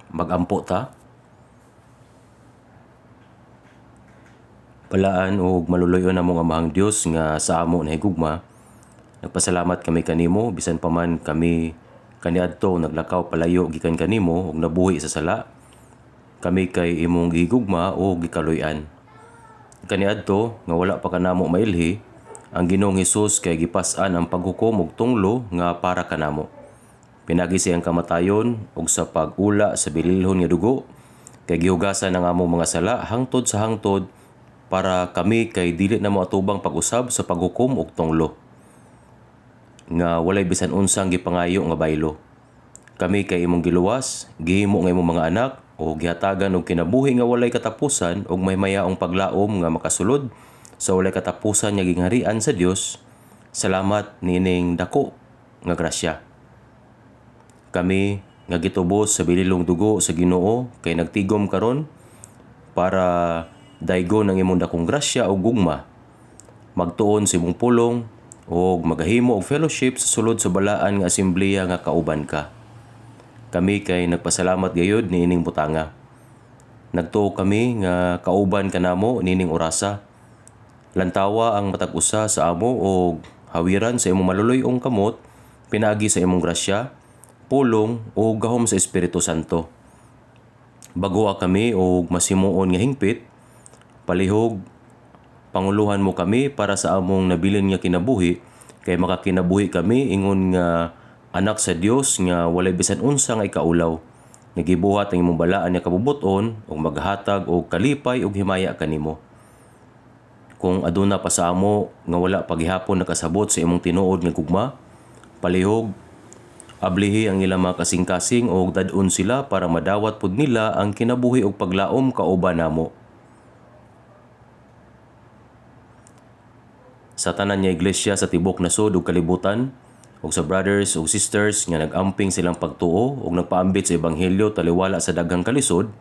magampo ta. Balaan og maluluyon namong Amahang Dios nga sa amo na higugma. Nagpasalamat kami kanimo bisan pa man kami kaniadto naglakaw palayo gikan kanimo ug nabuhi sa sala. Kami kay imong gihigugma o gikaluy-an. Kaniadto nga wala pa kanamo mailhi, ang Ginoong Hesus kay gipas-an ang paghukom og tunglo nga para kanamo. Pinagi siyang kamatayon ug sa pag-ula sa bililhon nga dugo kay gihugasan ang among mga sala hangtod sa hangtod para kami kay dili na moatubang pag-usab sa paghukom og tunglo nga walay bisan unsang gipangayo nga baylo. Kami kay imong giluwas, gihimo nga imong mga anak o gihatagan og kinabuhi nga walay katapusan ug may mayaong paglaom nga makasulod sa walay katapusan nga gingharian sa Dios. Salamat nining dako nga grasya. Kami nga gitubos sa bililong dugo sa Ginoo kay nagtigom karon para daygon ang imong dakong grasya o gugma, magtuon sa imong pulong o magahimo og fellowship sa sulod sa balaan nga asembleya nga kauban ka. Kami kay nagpasalamat gayud niining butanga. Nagtuo kami nga kauban kanamo nining orasa. Lantawa ang matag usa sa amo o hawiran sa imong maluluy-ong kamot pinaagi sa imong grasya, pulong o gahom sa Espiritu Santo. Bagoa kami og masimuon nga hingpit, palihog panguluhan mo kami para sa among nabilin nga kinabuhi kay makakinabuhi kami ingon nga anak sa Dios nga walay bisan unsa nga ikaulaw. Nagibuhat ang imong balaan nga kabubuton ug maghatag og kalipay ug himaya kanimo. Kung aduna pa sa amo nga wala paghihapon nakasabot sa imong tinuod nga gugma, palihog ablihi ang ilang mga kasing-kasing o dad-on sila para madawat pud nila ang kinabuhi ug paglaom kauban namo. Sa tanan nga iglesia sa tibok nasod ug kalibutan ug sa brothers ug sisters nga nagamping silang pagtuo ug nagpaambit sa ebanghelyo taliwala sa daghang kalisod,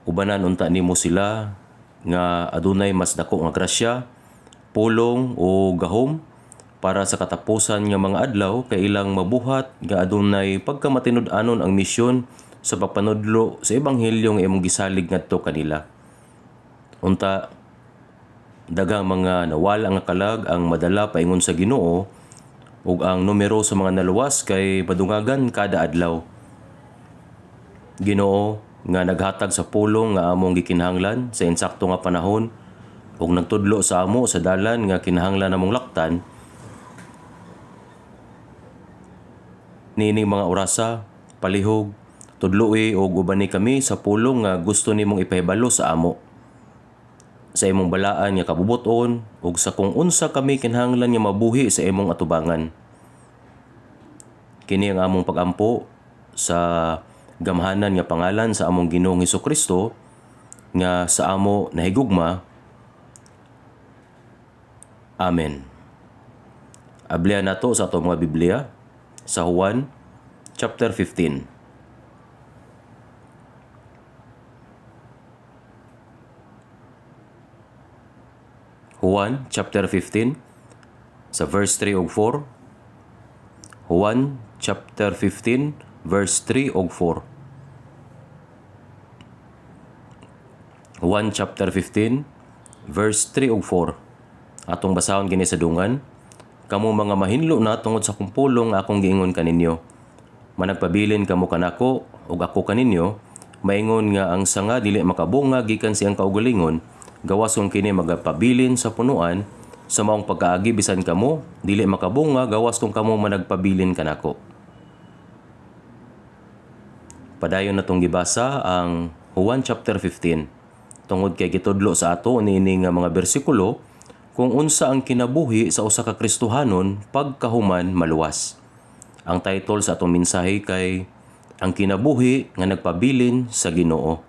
ubanan unta nimo sila nga adunay mas dako nga grasya, pulong o gahom para sa katapusan nga mga adlaw kay ilang mabuhat nga adunay pagkamatinud-anon ang misyon sa pagpanudlo sa ebanghelyo nga imong gisalig ngadto kanila. Unta daghang mga nawala nga kalag ang madala paingon sa Ginoo ug ang numero sa mga naluwas kay madungagan kada adlaw. Ginoo nga naghatag sa pulong nga among gikinahanglan sa insakto nga panahon ug nagtudlo sa amo sa dalan nga kinahanglan namong laktan, niining mga orasa, palihog, tudloi ug ubani kami sa pulong nga gusto nimong ipahibalo sa amo. Sa imong balaan nga kabubuton ug sa kung unsa kami kinahanglan nga mabuhi sa imong atubangan. Kini ang among pagampo sa gamhanan nga pangalan sa among Ginoong Hesukristo nga sa amo nahigugma. Amen. Ablihan nato sa atong mga Biblia sa Juan chapter 15. Juan chapter 15 sa verse 3 ug 4. Juan chapter 15 verse 3 ug 4. Juan chapter 15 verse 3 ug 4. Atong basahon kini sa dungan. Kamo mga mahinlo na tungod sa kumpulong nga akong giingon kaninyo. Managpabilin kamo kanako ug ako kaninyo, maingon nga ang sanga dili makabunga gikan siyang kaugalingon, gawas kung kini magpabilin sa punuan, sa maong pagkaagi bisan kamo dili makabunga gawas kung kamo managpabilin kanako. Padayon natong gibasa ang Juan chapter 15. Tungod kay gitudlo sa ato niini nga mga bersikulo kung unsa ang kinabuhi sa usa ka Kristohanon pagkahuman maluwas. Ang title sa atong mensahe kay ang kinabuhi nga nagpabilin sa Ginoo.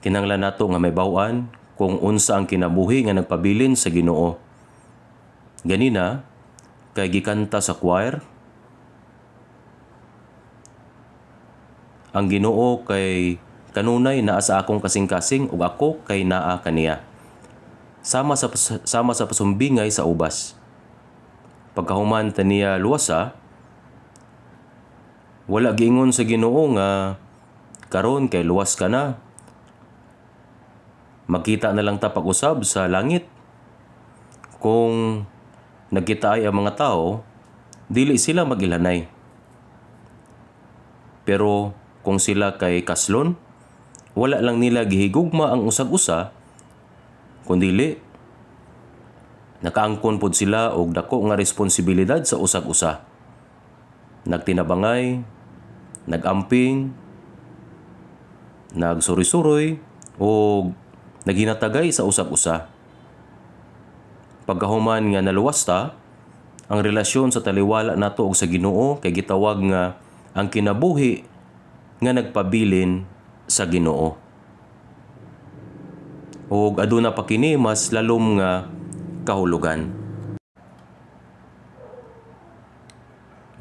Kinahanglan nato nga may baw-an kung unsa ang kinabuhi nga nagpabilin sa Ginoo. Ganina kay gikanta sa choir, ang Ginoo kay kanunay naa sa akong kasing-kasing ug ako kay naa kaniya. Sama sa pasumbingay sa ubas. pagkahuman ta niya luwasa, wala giingon sa Ginoo nga karon kay luwas ka na. Magkita na lang ta pag-usab sa langit. Kung nagkita ay ang mga tao, dili sila magilanay. Pero kung sila kay kaslon, wala lang nila gihigugma ang usag-usa, kundili nakaangkon pod sila og dako nga responsibilidad sa usag-usa. Nagtinabangay, nagamping, nagsuroy-suroy o naghinatagay sa usag-usa. Pagkahuman nga naluwas ta, ang relasyon sa taliwala nato og sa Ginoo kay gitawag nga ang kinabuhi nga nagpabilin sa Ginoo. Og aduna pa kini mas lalom nga kahulugan.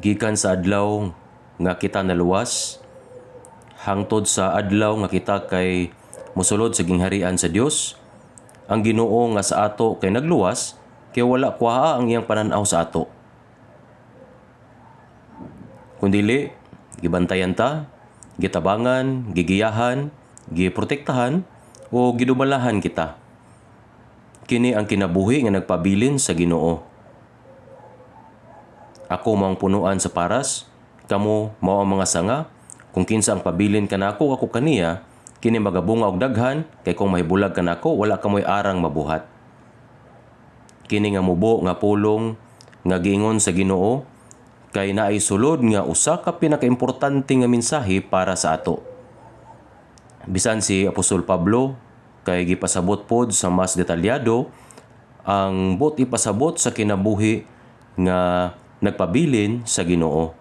Gikan sa adlaw nga kita naluwas, hangtod sa adlaw nga kita kay mosulod sa gingharian sa Dios, ang Ginoo nga sa ato kay nagluwas, kay wala kuha ang iyang pananaw sa ato. Kundili, gibantayan ta, gitabangan, gigiyahan, giprotektahan, o gidumalahan kita. Kini ang kinabuhi nga nagpabilin sa Ginoo. Ako maong punuan sa paras, kamo mao ang mga sanga, kung kinsa ang pabilin kanako ako kaniya, kini magabunga og daghan, kay kung mahibulag kanako wala kamoy arang mabuhat. Kini nga mubo nga pulong nga giingon sa Ginoo kay naay sulod nga usa ka pinakaimportante nga mensahe para sa ato. Bisan si Apostol Pablo kay gipasabot pod sa mas detalyado ang bot ipasabot sa kinabuhi nga nagpabilin sa Ginoo.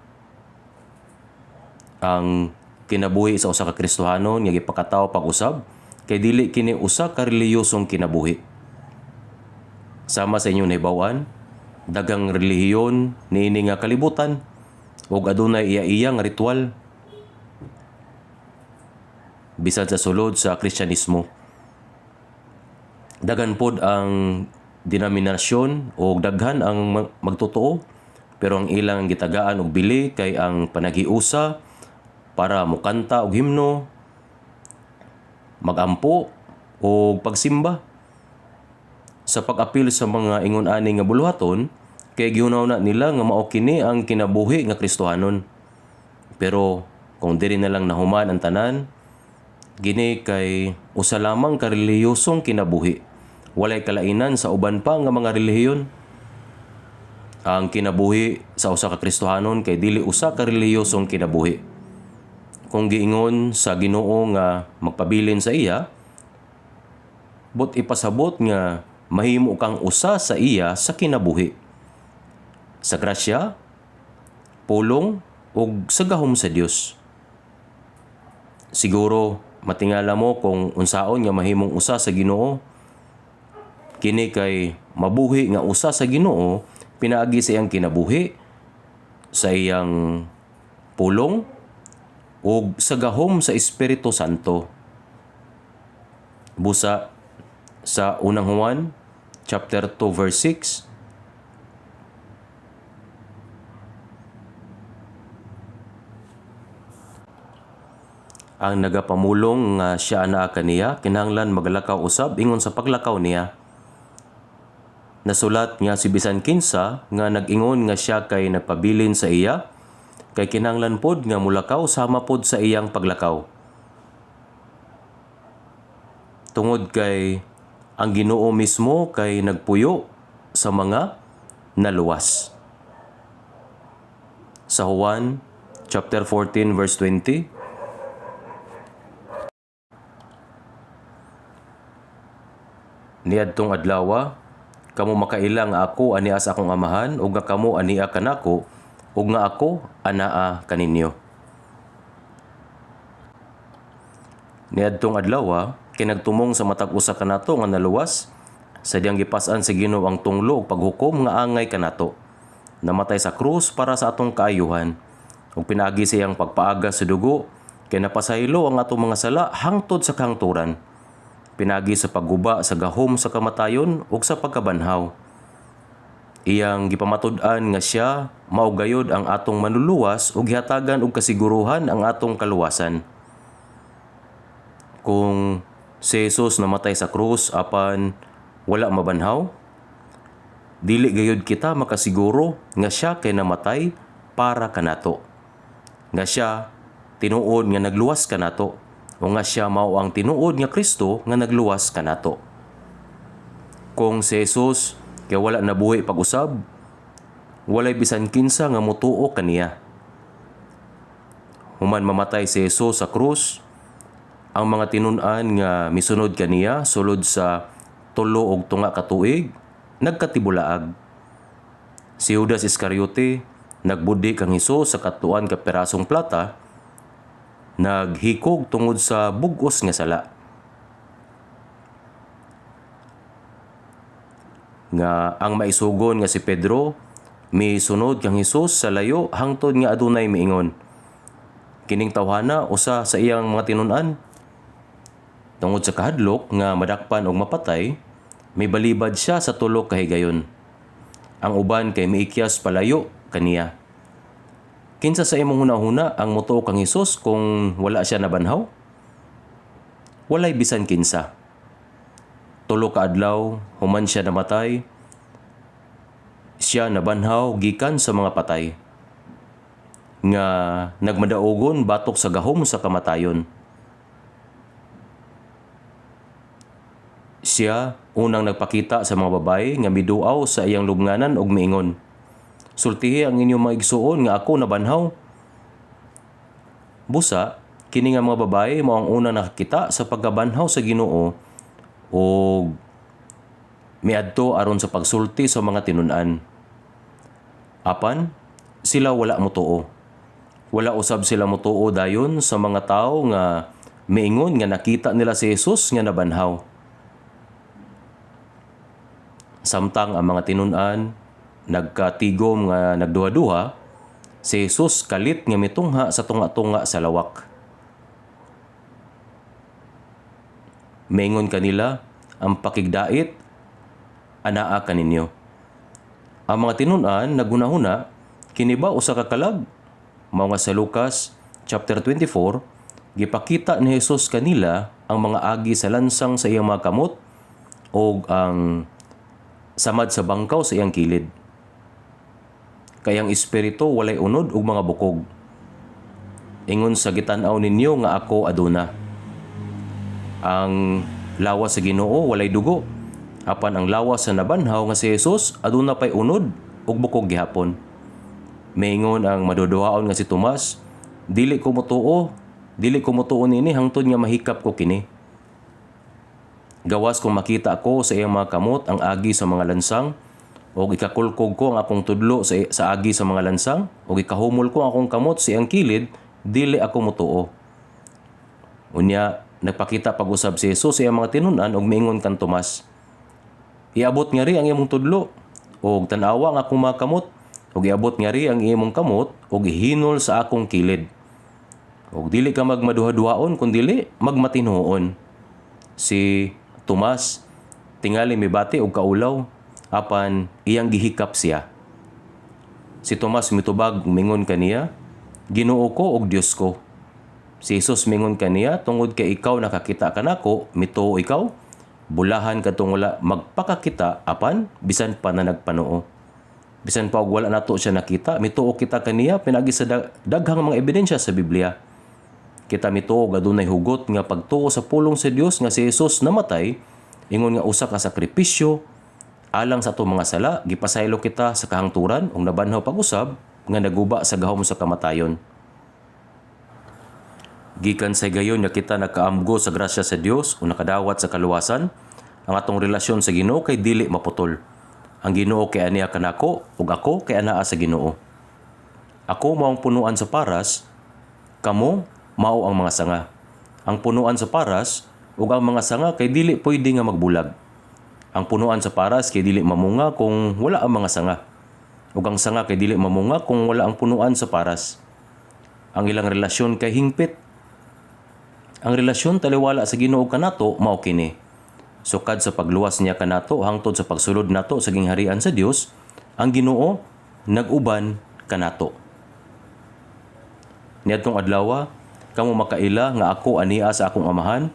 Ang kinabuhi sa usa ka Kristohanon nga gipakataw pag-usab kay dili kini usa ka relihiyosong kinabuhi. Sama sa inyong nahibaw-an, dagang relihiyon niini nga kalibutan ug adunay iya-iya nga ritual. Bisan sa sulod sa Kristyanismo, daghan pod ang denominasyon o daghan ang magtotoo, pero ang ilang gitagaan og bili kay ang panaghiusa para mukanta og himno, magampo o pagsimba. Sa pag-apil sa mga ingon-ani nga buluhaton, kay gihunaw na nila nga mao kini ang kinabuhi nga Kristohanon. Pero kung diri na lang nahuman ang tanan, gini kay usa lamang ka relihiyosong kinabuhi. Walay kalainan sa uban pa nga mga relihiyon. Ang kinabuhi sa usa ka Kristohanon kay dili usa ka relihiyosong kinabuhi. Kung giingon sa Ginoo nga magpabilin sa iya, bot ipasabot nga mahimo kang usa sa iya sa kinabuhi. Sa grasya, pulong, ug sa gahom sa Dios. Siguro matingala mo kung unsaon nga mahimong usa sa Ginoo. Kini kay mabuhi nga usa sa Ginoo pinaagi sa iyang kinabuhi, sa iyang pulong, ug sa gahom sa Espiritu Santo. Busa sa unang Juan chapter 2 verse 6, ang nagapamulong nga siya anaa kaniya, kinahanglan maglakaw usab ingon sa paglakaw niya. Nasulat nga si bisan kinsa nga nag-ingon nga siya kay nagpabilin sa iya, kay kinahanglan pod nga mulakaw sama pod sa iyang paglakaw. Tungod kay ang Ginoo mismo kay nagpuyo sa mga naluwas. Sa Juan chapter 14 verse 20, niadtong adlaw, kamo makaila nga ako ania sa akong amahan, ug nga kamo ania kanako, ug nga ako anaa kaninyo. Niadtong adlaw, kinagtumong sa matag usa kanato nga naluwas, sadyang gipas-an sa Ginoo ang tunglo ug paghukom nga angay kanato. Namatay sa krus para sa atong kaayuhan, ug pinaagi sa iyang pagpaaga sa dugo, kay napasaylo ang atong mga sala hangtod sa kahangturan. Pinagi sa pagguba sa gahom sa kamatayon ug sa pagkabanhaw. Iyang gipamatud-an nga siya mao gayod ang atong manluluwas ug gihatagan og kasiguruhan ang atong kaluwasan. Kung si Jesus namatay sa krus apan wala mabanhaw, dili gayud kita makasiguro nga siya kay namatay para kanato. Nga siya tinuod nga nagluwas kanato o nga siya mao ang tinuod nga Kristo nga nagluwas kanato. Kung si Jesus kay wala nabuhi pag-usab, walay bisan kinsa nga motuo kaniya. Human mamatay si Jesus sa krus, ang mga tinun-an nga misunod kaniya sulod sa 3 og 2 ka tuig nagkatibulaag. Si Judas Iscariote nagbudi kang Hesus sa katuan ka perasong plata, naghikog tungod sa bug-os nga sala. Nga ang maisugon nga si Pedro misunod kang Hesus sa layo hangtod nga adunay miingon. Kining tawhana usa sa iyang mga tinun-an. Tungod sa kahadlok nga madakpan og mapatay, may balibad siya sa 3 kahigayon. Ang uban kay miikyas palayo kaniya. Kinsa sa imong hunahuna ang motuo kang Hesus kung wala siya nabanhaw? Walay bisan kinsa. 3 ka adlaw human siya namatay, siya nabanhaw gikan sa mga patay. Nga nagmadaogon batok sa gahom sa kamatayon. Siya unang nagpakita sa mga babaye nga miduaw sa iyang lubnganan og miingon, "Sultihi ang inyong mga igsuon nga ako nabanhaw." Busa, kini nga mga babaye mao ang unang nakakita sa pagkabanhaw sa Ginoo o miadto aron sa pagsulti sa mga tinun-an. Apan, sila wala motuo. Wala usab sila motuo dayon sa mga tao nga miingon nga nakita nila si Jesus nga nabanhaw. Samtang ang mga tinun-an nagkatigom nga nagduha-duha, si Jesus kalit nga mitungha sa tunga-tunga sa lawak. Maingon kanila, ang pakigdait anaa kaninyo. Ang mga tinun-an naghunahuna, kini ba usa ka kalag? Mao nga sa Lucas chapter 24, gipakita ni Jesus kanila ang mga agi sa lansang sa iyang mga kamot o ang samad sa bangkaw sa iyang kilid. Kayang espiritu walay unod ug mga bukog. Ingon sa gitan-aw ninyo nga ako aduna. Ang lawas sa Ginoo walay dugo, apan ang lawas sa nabanhaw nga si Jesus aduna pay unod ug bukog gihapon. Maingon ang maduduhaon nga si Tomas, dili ko motuo nini hangtod nga mahikap ko kini. Gawas kung makita ko sa iyang mga kamot ang agi sa mga lansang, o ikakulkog ko ang akong tudlo sa agi sa mga lansang, o ikahumol ko ang akong kamot sa iyang kilid, dili ako motuo. Unya, nagpakita pag-usab si Jesus sa iyang mga tinun-an og miingon kang Tomas, iabot nga ri ang imong tudlo, o tan-awa ang akong mga kamot, o iabot nga ri ang imong kamot, o ihinol sa akong kilid. O dili ka magmaduha-duhaon, kundi magmatinhoon. Si Tomas tingali mibati og kaulaw, apan iyang gihikap siya. Si Tomas mitubag mingon kaniya, Ginoo ko og Dios ko. Si Jesus mingon kaniya, tungod kay ikaw nakakita kanako, mituo ikaw, bulahan kadtong wala magpakakita apan bisan pa na nagpanoo. Bisan pa og wala nato siya nakita, mituo kita kaniya pinagi sa daghang mga ebidensya sa Biblia. Kita mituo og adunay hugot nga pagtuo sa pulong sa Dios nga si Jesus namatay, ingon nga usa ka sakripisyo alang sa ato mga sala, gipasaylo kita sa kahangturan ug nabanhaw pag-usab nga naguba sa gahom sa kamatayon. Gikan sa gayon nga kita nakaamgo sa grasya sa Dios o nakadawat sa kaluwasan, ang atong relasyon sa Ginoo kay dili maputol. Ang Ginoo kay aniya kanako ug ako kay anaa sa Ginoo. Ako mao ang punuan sa paras, kamo mao ang mga sanga. Ang punuan sa paras ug ang mga sanga kay dili pwede nga magbulag. Ang punuan sa paras kay dili mamunga kung wala ang mga sanga. Ug ang sanga kay dili mamunga kung wala ang punuan sa paras. Ang ilang relasyon kay hingpit. Ang relasyon taliwala sa Ginoo kanato mao kini. Sukad sa pagluwas niya kanato hangtod sa pagsulod nato sa gingharian sa Dios, ang Ginoo nag-uban kanato. Niadtong adlaw, kamo makaila nga ako ania sa akong amahan,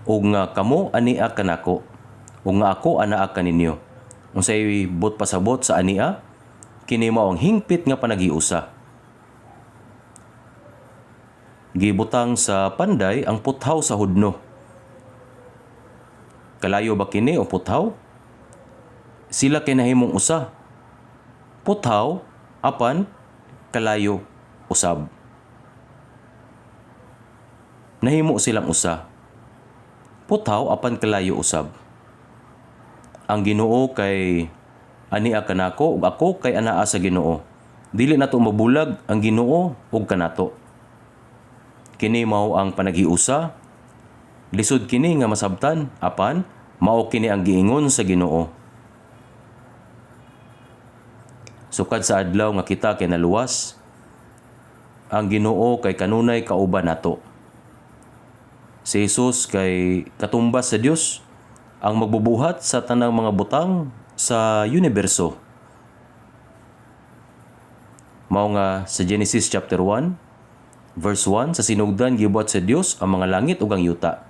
o nga kamo ania kanako, o nga ako anaa kaninyo. Unsay but pasabot sa ania, kini mao ang hingpit nga panagiusa. Gibutang sa panday ang puthaw sa hudno. Kalayo ba kini o puthaw? Sila kay nahimong usa. Puthaw apan kalayo usab. Nahimo silang usa. Puthaw apan kalayo usab. Ang Ginoo kay ania kanako ug ako kay anaa sa Ginoo. Dili nato mabulag ang Ginoo ug kanato. Kini mao ang panagiusa. Lisod kini nga masabtan apan mao kini ang giingon sa Ginoo. Sukad sa adlaw nga kita kay naluwas, ang Ginoo kay kanunay kauban nato. Si Jesus kay katumbas sa Dios, ang magbubuhat sa tanang mga butang sa universo. Mao nga sa Genesis chapter 1, verse 1, sa sinugdan gibuhat sa Dios ang mga langit ug ang yuta.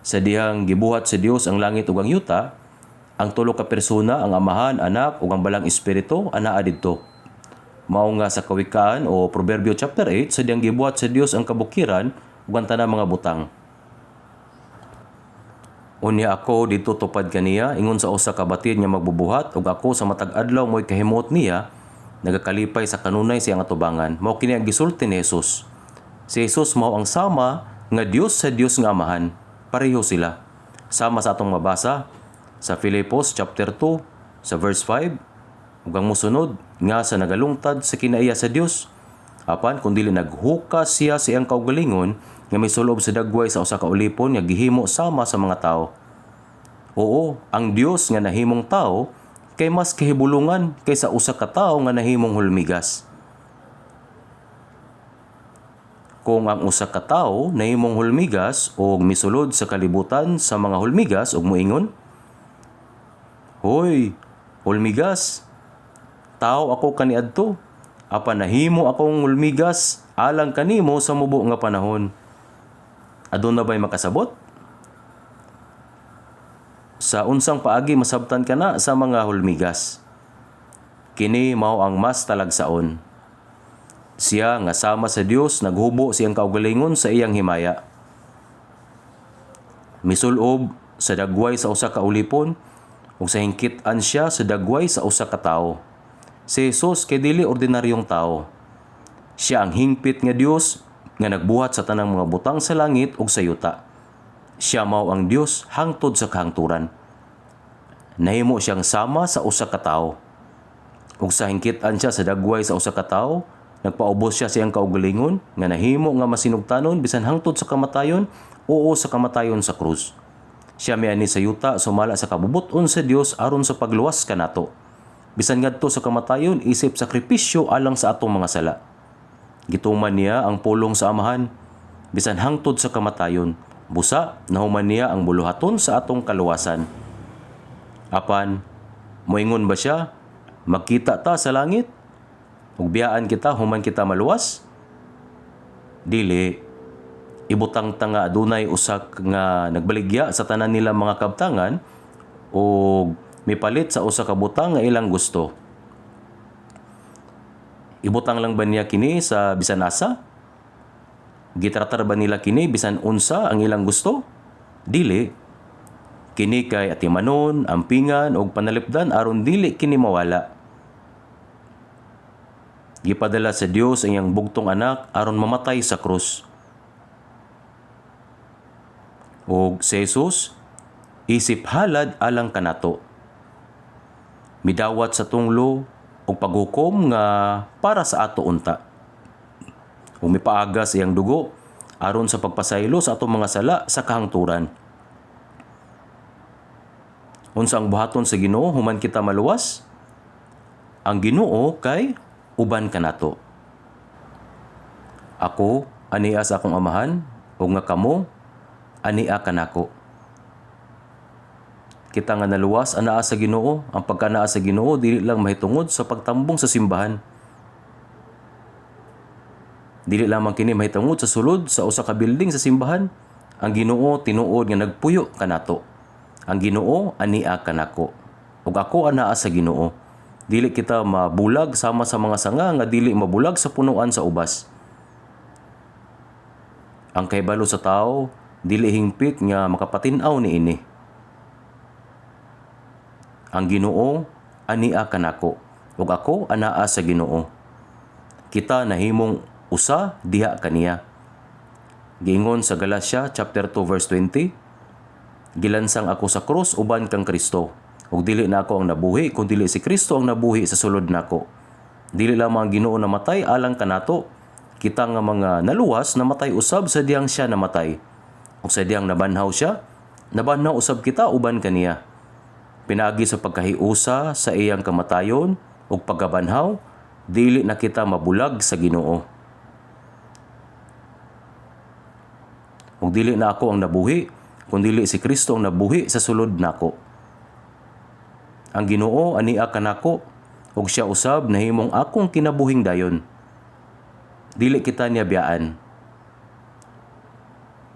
Sa dihang gibuhat sa Dios ang langit ug ang yuta, ang tulo ka persona, ang Amahan, Anak ug ang Balang Espiritu anaa didto. Mao nga sa Kawikaan o Proverbio chapter 8, sa dihang gibuhat sa Dios ang kabukiran ug ang tanang mga butang. Unya ako didto tupad kaniya ingon sa usa ka batid nga magbubuhat ug ako sa matag adlaw mo'y kahimot niya nagakalipay sa kanunay siyang atubangan. Mao kini ang gisulti ni Jesus. Si Jesus mao ang sama nga Dios sa Dios nga Amahan. Pareho sila. Sama sa atong mabasa sa Filipos chapter 2 sa verse 5 ug ang mosunod nga sa nagalungtad sa kinaiya sa Dios. Apan kun dili naghukas siya sa iyang kaugalingon nga misulob sa dagway sa usa ka ulipon nga gihimo sama sa mga tao. Oo, ang Dios nga nahimong tao kay mas kahibulungan kaysa usa ka tawo nga nahimong hulmigas. Kung ang usa ka tawo nahimong hulmigas o misulod sa kalibutan sa mga hulmigas ug moingon, "Hoy, hulmigas, tao ako kaniadto, apan nahimo akong hulmigas alang kanimo sa mubo nga panahon." Aduna ba'y makasabot? Sa unsang paagi masabtan ka na sa mga hulmigas. Kini mao ang mas talagsaon. Siya nga sama sa Dios naghubo siyang kaugalingon sa iyang himaya. Misulob sa dagway sa usa ka ulipon ug sa hingkit-an siya sa dagway sa usa ka tawo. Si Jesus kay dili ordinaryong tawo. Siya ang hingpit nga Dios nga nagbuhat sa tanang mga butang sa langit ug sa yuta. Siya mao ang Dios hangtod sa kahangturan. Nahimo siyang sama sa usa ka tawo. Ug sa hingkit-an siya sa dagway sa usa ka tawo, nagpaubos siya sa iyang kaugalingon nga nahimo nga masinugtanon bisan hangtod sa kamatayon o sa kamatayon sa krus. Siya miani sa yuta sumala sa kabubuton sa Dios aron sa pagluwas kanato. Bisan ngadto sa kamatayon isip sakripisyo alang sa atong mga sala. Gituman niya ang pulong sa Amahan bisan hangtod sa kamatayon. Busa nahuman niya ang buluhaton sa atong kaluwasan. Apan moingon ba siya, magkita ta sa langit? Ug biyaan kita human kita maluwas? Dili. Ibutang ta nga adunay usak nga nagbaligya sa tanan nila mga kabtangan o mipalit sa usa ka butang nga ilang gusto. Ibutang lang ba niya kini sa bisan asa? Gitratar ba nila kini bisan unsa ang ilang gusto? Dili. Kini kay atimanon, ampingan og panalipdan aron dili kini mawala. Gipadala sa Dios ang iyang bugtong anak aron mamatay sa krus. Og si Jesus isip halad alang kanato. Midawat sa tunglo og paghukom nga para sa ato unta. Ug mipaaga sa iyang dugo aron sa pagpasaylo sa atong mga sala sa kahangturan. Unsa ang buhaton sa Ginoo human kita maluwas? Ang Ginoo kay uban kanato. Ako ania sa akong Amahan ug nga kamo ania kanako. kita nga naluwas anaa sa Ginoo. Ang pagkanaa sa Ginoo dili lang mahitungod sa pagtambong sa simbahan. Dili lamang kini mahitungod sa sulod sa usa ka building sa simbahan. Ang Ginoo tinuod nga nagpuyo kanato. Ang Ginoo ania kanako. Ug ako anaa sa Ginoo. Dili kita mabulag sama sa mga sanga nga dili mabulag sa punuan sa ubas. Ang kahibalo sa tao dili hingpit nga makapatin-aw niini. Ang Ginoo ania kanako, ug ako anaa sa Ginoo. Kita nahimong usa diha kaniya. Giingon sa Galatia chapter 2 verse 20, gilansang ako sa krus uban kang Kristo, ug dili na ako ang nabuhi kundi si Kristo ang nabuhi sa sulod nako. Dili lamang ang Ginoo namatay alang kanato, kita nga mga naluwas namatay usab sa diyang siya namatay. Ug sa diyang nabanhaw siya, nabanhaw usab kita uban kaniya. Pinaagi sa pagkahiusa sa iyang kamatayon ug pagkabanhaw, dili na kita mabulag sa Ginoo. Ug dili na ako ang nabuhi, kundi si Kristo ang nabuhi sa sulod nako. Ang Ginoo ania kanako, ug siya usab nahimong akong kinabuhing dayon. Dili kita niya biyaan.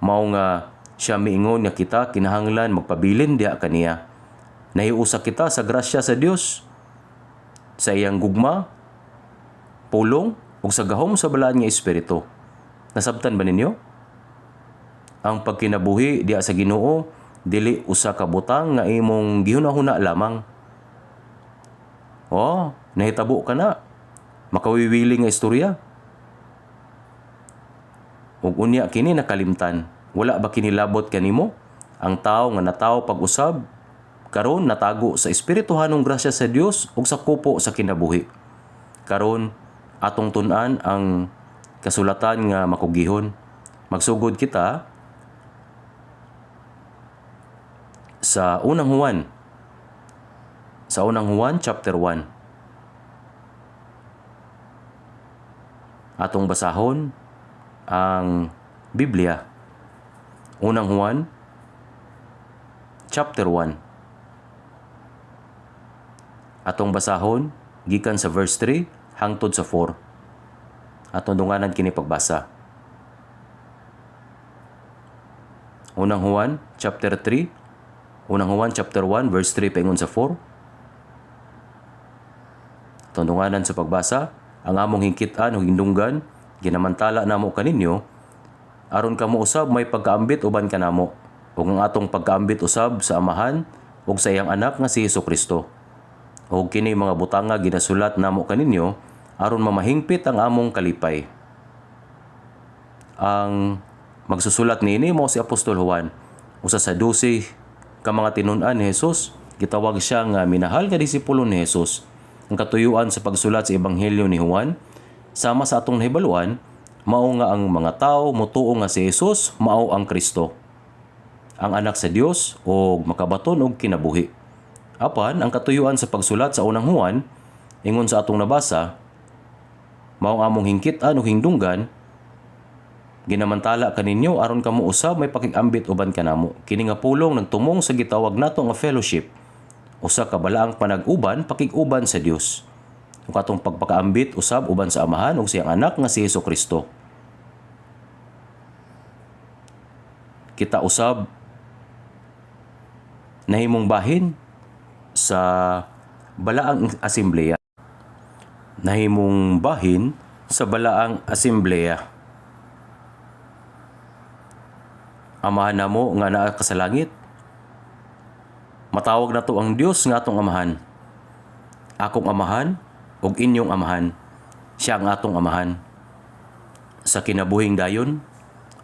Mao nga siya miingon nga kita kinahanglan magpabilin diha kaniya. Nahiusa kita sa grasya sa Dios, sa iyang gugma, pulong, ug sa gahom sa balaan nga Espiritu. Nasabtan ba ninyo? Ang pagkinabuhi diha sa Ginoo dili usa ka butang nga imong gihunahuna lamang. Oh, nahitabo ka na. Makawiwili nga istorya. Ug unya kini nakalimtan. Wala ba kinilabot kanimo? Ang tawo nga natawo pag-usab karon natago sa espirituhanong grasya sa Dios ug sa kupo sa kinabuhi. Karon atong tun-an ang kasulatan nga makugihon. Magsugod kita sa unang Juan. Sa unang Juan chapter 1. Atong basahon ang Biblia. Unang Juan chapter 1. Atong basahon gikan sa verse 3 hangtod sa 4. Atong dunganan kini pagbasa. Unang Juan chapter 3, Unang Juan chapter 1 verse 3 paingon sa 4. Atong dunganan sa pagbasa, ang among hingkit-an ug hindunggan ginamantala namo kaninyo aron kamo usab may pagkaambit uban kanamo, ug ang atong pagkaambit usab sa Amahan ug sa iyang anak nga si Hesukristo. O kini mga butanga ginasulat namo kaninyo aron mamahingpit ang among kalipay. Ang magsusulat niini mao si Apostol Juan. Usa sa 12 ka mga tinun-an ni Hesus, gitawag siya nga minahal nga disipulo ni Hesus. Ang katuyuan sa pagsulat sa Ebanghelyo ni Juan sama sa atong nahibaluan mao nga ang mga tawo motuo nga si Hesus mao ang Kristo, ang anak sa Dios o makabaton og kinabuhi. Apan, ang katuyuan sa pagsulat sa unang Juan, ingon sa atong nabasa, mao among hingkit-an o hingdunggan, ginamantala kaninyo aron kamo usab may pakig-ambit uban kanamo. Kini nga pulong nagtumong sa gitawag nato nga fellowship, usa ka balaang panag-uban pakig-uban sa Dios. Ug atong pagpakaambit usab uban sa Amahan ug siyang anak nga si Hesukristo. Kita usab nahimong bahin sa balaang asembleya. Nahimong bahin sa balaang asembleya. Amahan namo nga naa ka sa langit. Matawag nato ang Dios nga atong Amahan. Akong Amahan ug inyong Amahan. Siya ang atong Amahan. Sa kinabuhing dayon,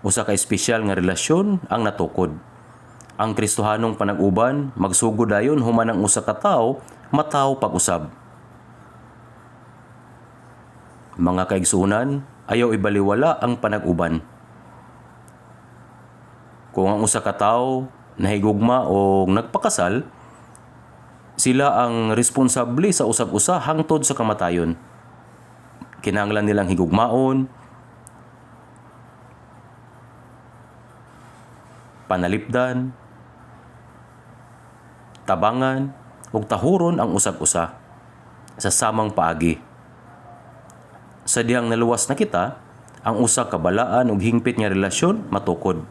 usa ka espesyal nga relasyon ang natukod. Ang Kristohanong panag-uban magsugod dayon human ang usa ka tawo mataw pag-usab. Mga kaigsuonan, ayaw ibaliwala ang panag-uban. Kung ang usa ka tawo nahigugma o nagpakasal, sila ang responsable sa usab-usa hangtod sa kamatayon. Kinahanglan nilang higugmaon, panalipdan, tabangan, ug tahuron ang usag-usa sa samang paagi. Sa dihang naluwas na kita, ang usa ka balaan ug hingpit nga relasyon matukod.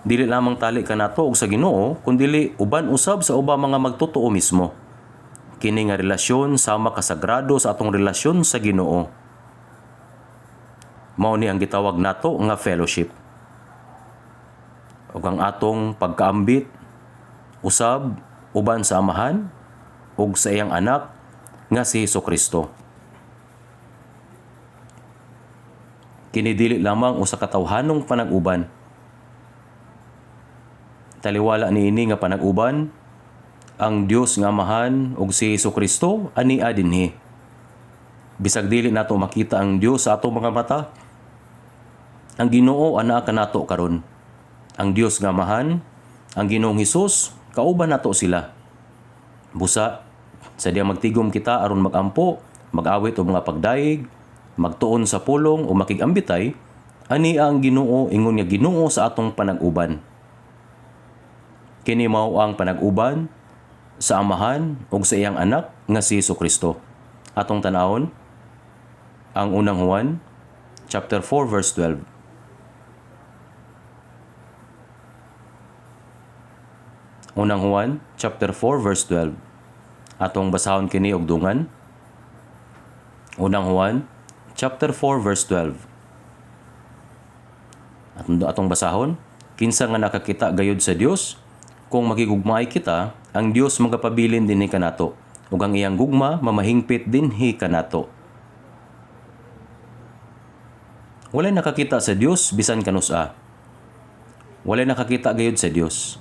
Dili lamang tali kanato og sa Ginoo, kundi uban usab sa ubang mga magtotoo mismo. Kini nga relasyon sama kasagrado sa atong relasyon sa Ginoo. Mao ni ang gitawag nato nga fellowship. Ug ang atong pagkaambit usab uban sa Amahan ug sa iyang anak nga si Hesukristo. Kini dili lamang usa ka tawhanong panag-uban. Taliwala niini nga panag-uban ang Dios nga Amahan ug si Hesukristo ania dinhi. Bisag dili nato makita ang Dios sa atong mga mata, ang Ginoo anaa kanato karon. Ang Dios nga Amahan, ang Ginoong Hesus, kauban nato sila. Busa, sa diyang magtigom kita aron magampo, mag-awit o mga pagdaig, magtuon sa pulong o makigambitay, ani ang Ginoo ingon nga Ginoo sa atong panag-uban. Kini mao ang panag-uban sa Amahan ug sa iyang anak nga si Hesukristo. Atong tanawon ang unang Juan chapter 4 verse 12. Unang Juan chapter 4 verse 12. Atong basahon kini og dungan. Unang Juan chapter 4 verse 12. Atong basahon, kinsa nga nakakita gayud sa Dios, kung magigugmaay kita, ang Dios magapabilin dinhi kanato, ug ang iyang gugma mamahingpit dinhi kanato. Walay nakakita sa Dios bisan kanus-a. Walay nakakita gayud sa Dios.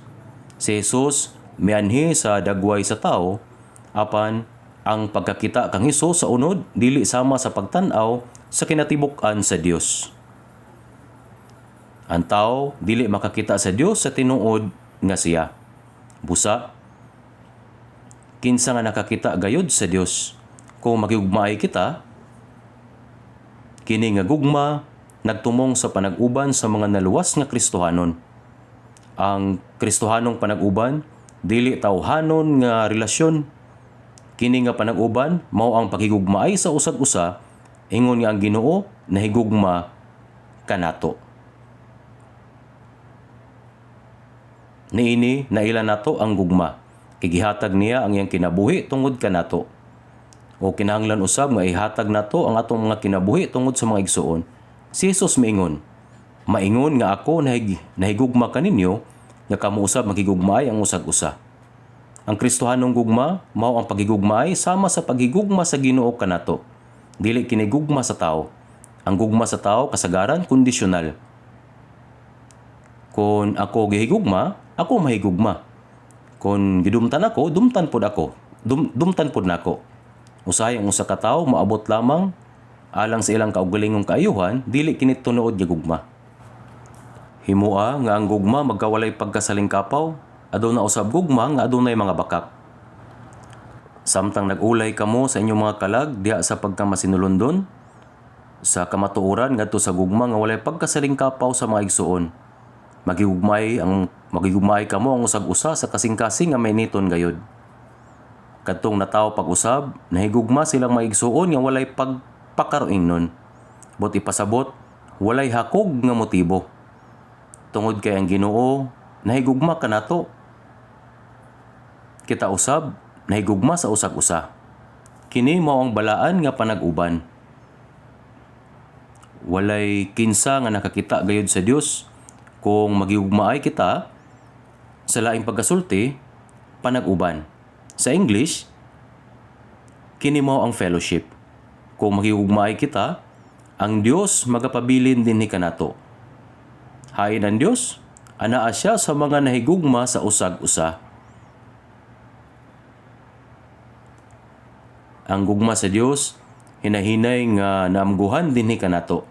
Si Jesus mianhi sa dagway sa tao, apan ang pagkakita kang Hesus sa unod dili sama sa pagtan-aw sa kinatibuk-an sa Dios. Ang tao dili makakita sa Dios sa tinuod nga siya. Busa, kinsa nga nakakita gayud sa Dios, kung magigugmaay kita, kini nga gugma nagtumong sa panag-uban sa mga naluwas nga Kristohanon. Ang Kristohanong panag-uban dili tawhanon nga relasyon. Kini nga panag-uban mao ang pakigugmaay sa usag-usa, ingon nga ang Ginoo nahigugma kanato. Niini naila nato ang gugma, kigihatag niya ang iyang kinabuhi tungod kanato. O kinahanglan usab nga ihatag nato ang atong mga kinabuhi tungod sa mga igsuon. Si Jesus miingon, maingon nga ako nahigugma kaninyo, nga kamo usab magigugmaay ang usag-usa. Ang Kristohanong gugma mao ang pagigugmaay sama sa pagigugma sa Ginoo kanato. Dili kini gugma sa tao. Ang gugma sa tao kasagaran kondisyonal. Kung ako gihigugma, ako mahigugma. Kung gidumtan ako, dumtan pod ako. Dumtan pod nako. Usahay ang usa ka tawo maabot lamang alang sa ilang kaugalingong kaayuhan, dili kini tunood nga gugma. Himua nga ang gugma magkawalay pagkasalingkapaw, aduna usab gugma nga adunay mga bakak. Samtang nag-ulay kamo sa inyong mga kalag diha sa pagkamasinulundon, sa kamatuoran ngadto sa gugma nga walay pagkasalingkapaw sa mga igsuon. Magigugmaay kamo ang usag-usa sa kasing-kasing nga mayniton gayud. Kadtong natawo pag-usab, nahigugma silang mga igsuon nga walay pagpakaroingnon. But ipasabot, walay hakog nga motibo. Tungod kay ang Ginoo nahigugma kanato. Kita usab nahigugma sa usag-usa. Kini mao ang balaan nga panag-uban. Walay kinsa nga nakakita gayud sa Dios, kung magigugmaay kita sa laing pagkasulti, panag-uban. Sa English, kini mao ang fellowship. Kung magigugmaay kita, ang Dios magapabilin dinhi kanato. Hain ang Dios, anaa siya sa mga nahigugma sa usag-usa. Ang gugma sa Dios hinahinay nga naamguhan dinhi kanato.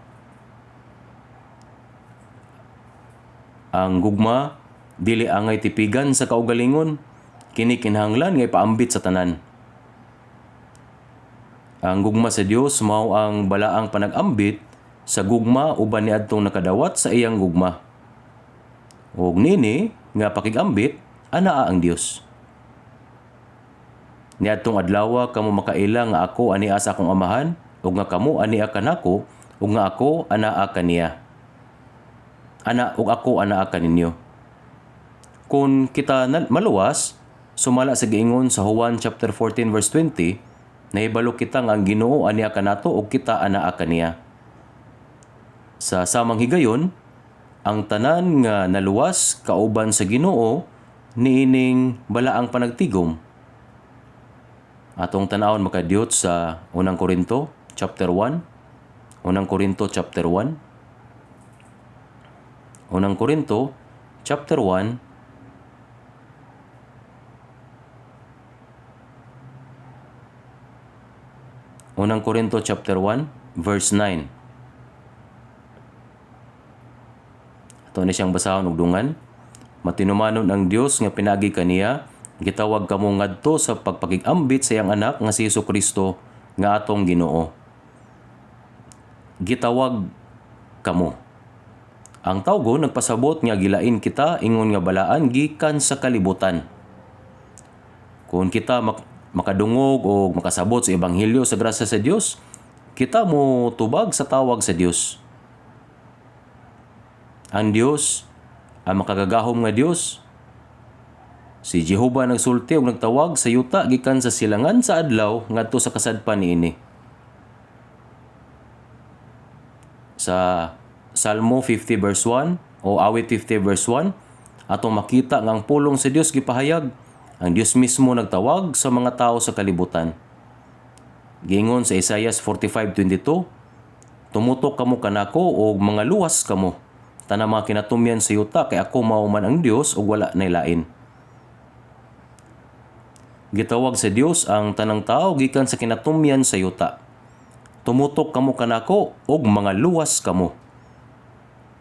Ang gugma dili angay tipigan sa kaugalingon, kini kinahanglan nga ipaambit sa tanan. Ang gugma sa Dios mao ang balaang panag-ambit sa gugma uban niadtong nakadawat sa iyang gugma. Ug nini nga pakigambit anaa ang Dios. Niadtong adlaw kamo makaila nga ako ania sa akong amahan ug nga kamo ania kanako ug nga ako anaa kaniya. Ug ako anaa kaninyo. Kung kita maluwas, sumala sa giingon sa Juan chapter 14 verse 20, nahibalo kita nga ang Ginoo ania kanato ug kita anaa kaniya. Sa samang higayon, ang tanan nga naluwas kauban sa Ginoo niining balaang panagtigom. Atong tanawon makadiyot sa unang Korinto chapter 1. Unang Korinto chapter 1. Unang Korinto chapter 1. Unang Korinto chapter 1 verse 9. Ito na siyang basahon og dungan. Matinumanon ang Dios nga pinagi kaniya, gitawag kamo ngadto sa pagpakigambit sa iyang anak nga si Jesucristo nga atong Ginoo. Gitawag kamo. Ang tawgo nagpasabot nga gilain kita ingon nga balaan gikan sa kalibutan. Kung kita makadungog o makasabot sa ebanghelyo sa grasya sa Dios, kita mo tubag sa tawag sa Dios. Ang Dios, ang makagagahom nga Dios, si Jehovah nagsulti og nagtawag sa yuta gikan sa silangan sa adlaw ngadto sa kasadpan niini. Sa Salmo 50 verse 1 o Awit 50 verse 1, atong makita nga ang pulong sa Dios gipahayag. Ang Dios mismo nagtawag sa mga tao sa kalibutan. Giingon sa Isaiah 45:22, tumutok kamo kanako og mga luwas kamo. Tanang mga kinatumyan sa yuta kay ako mao man ang Dios ug wala nay lain. Gitawag sa Dios ang tanang tao gikan sa kinatumyan sa yuta. Tumutok kamo kanako og mga luwas kamo.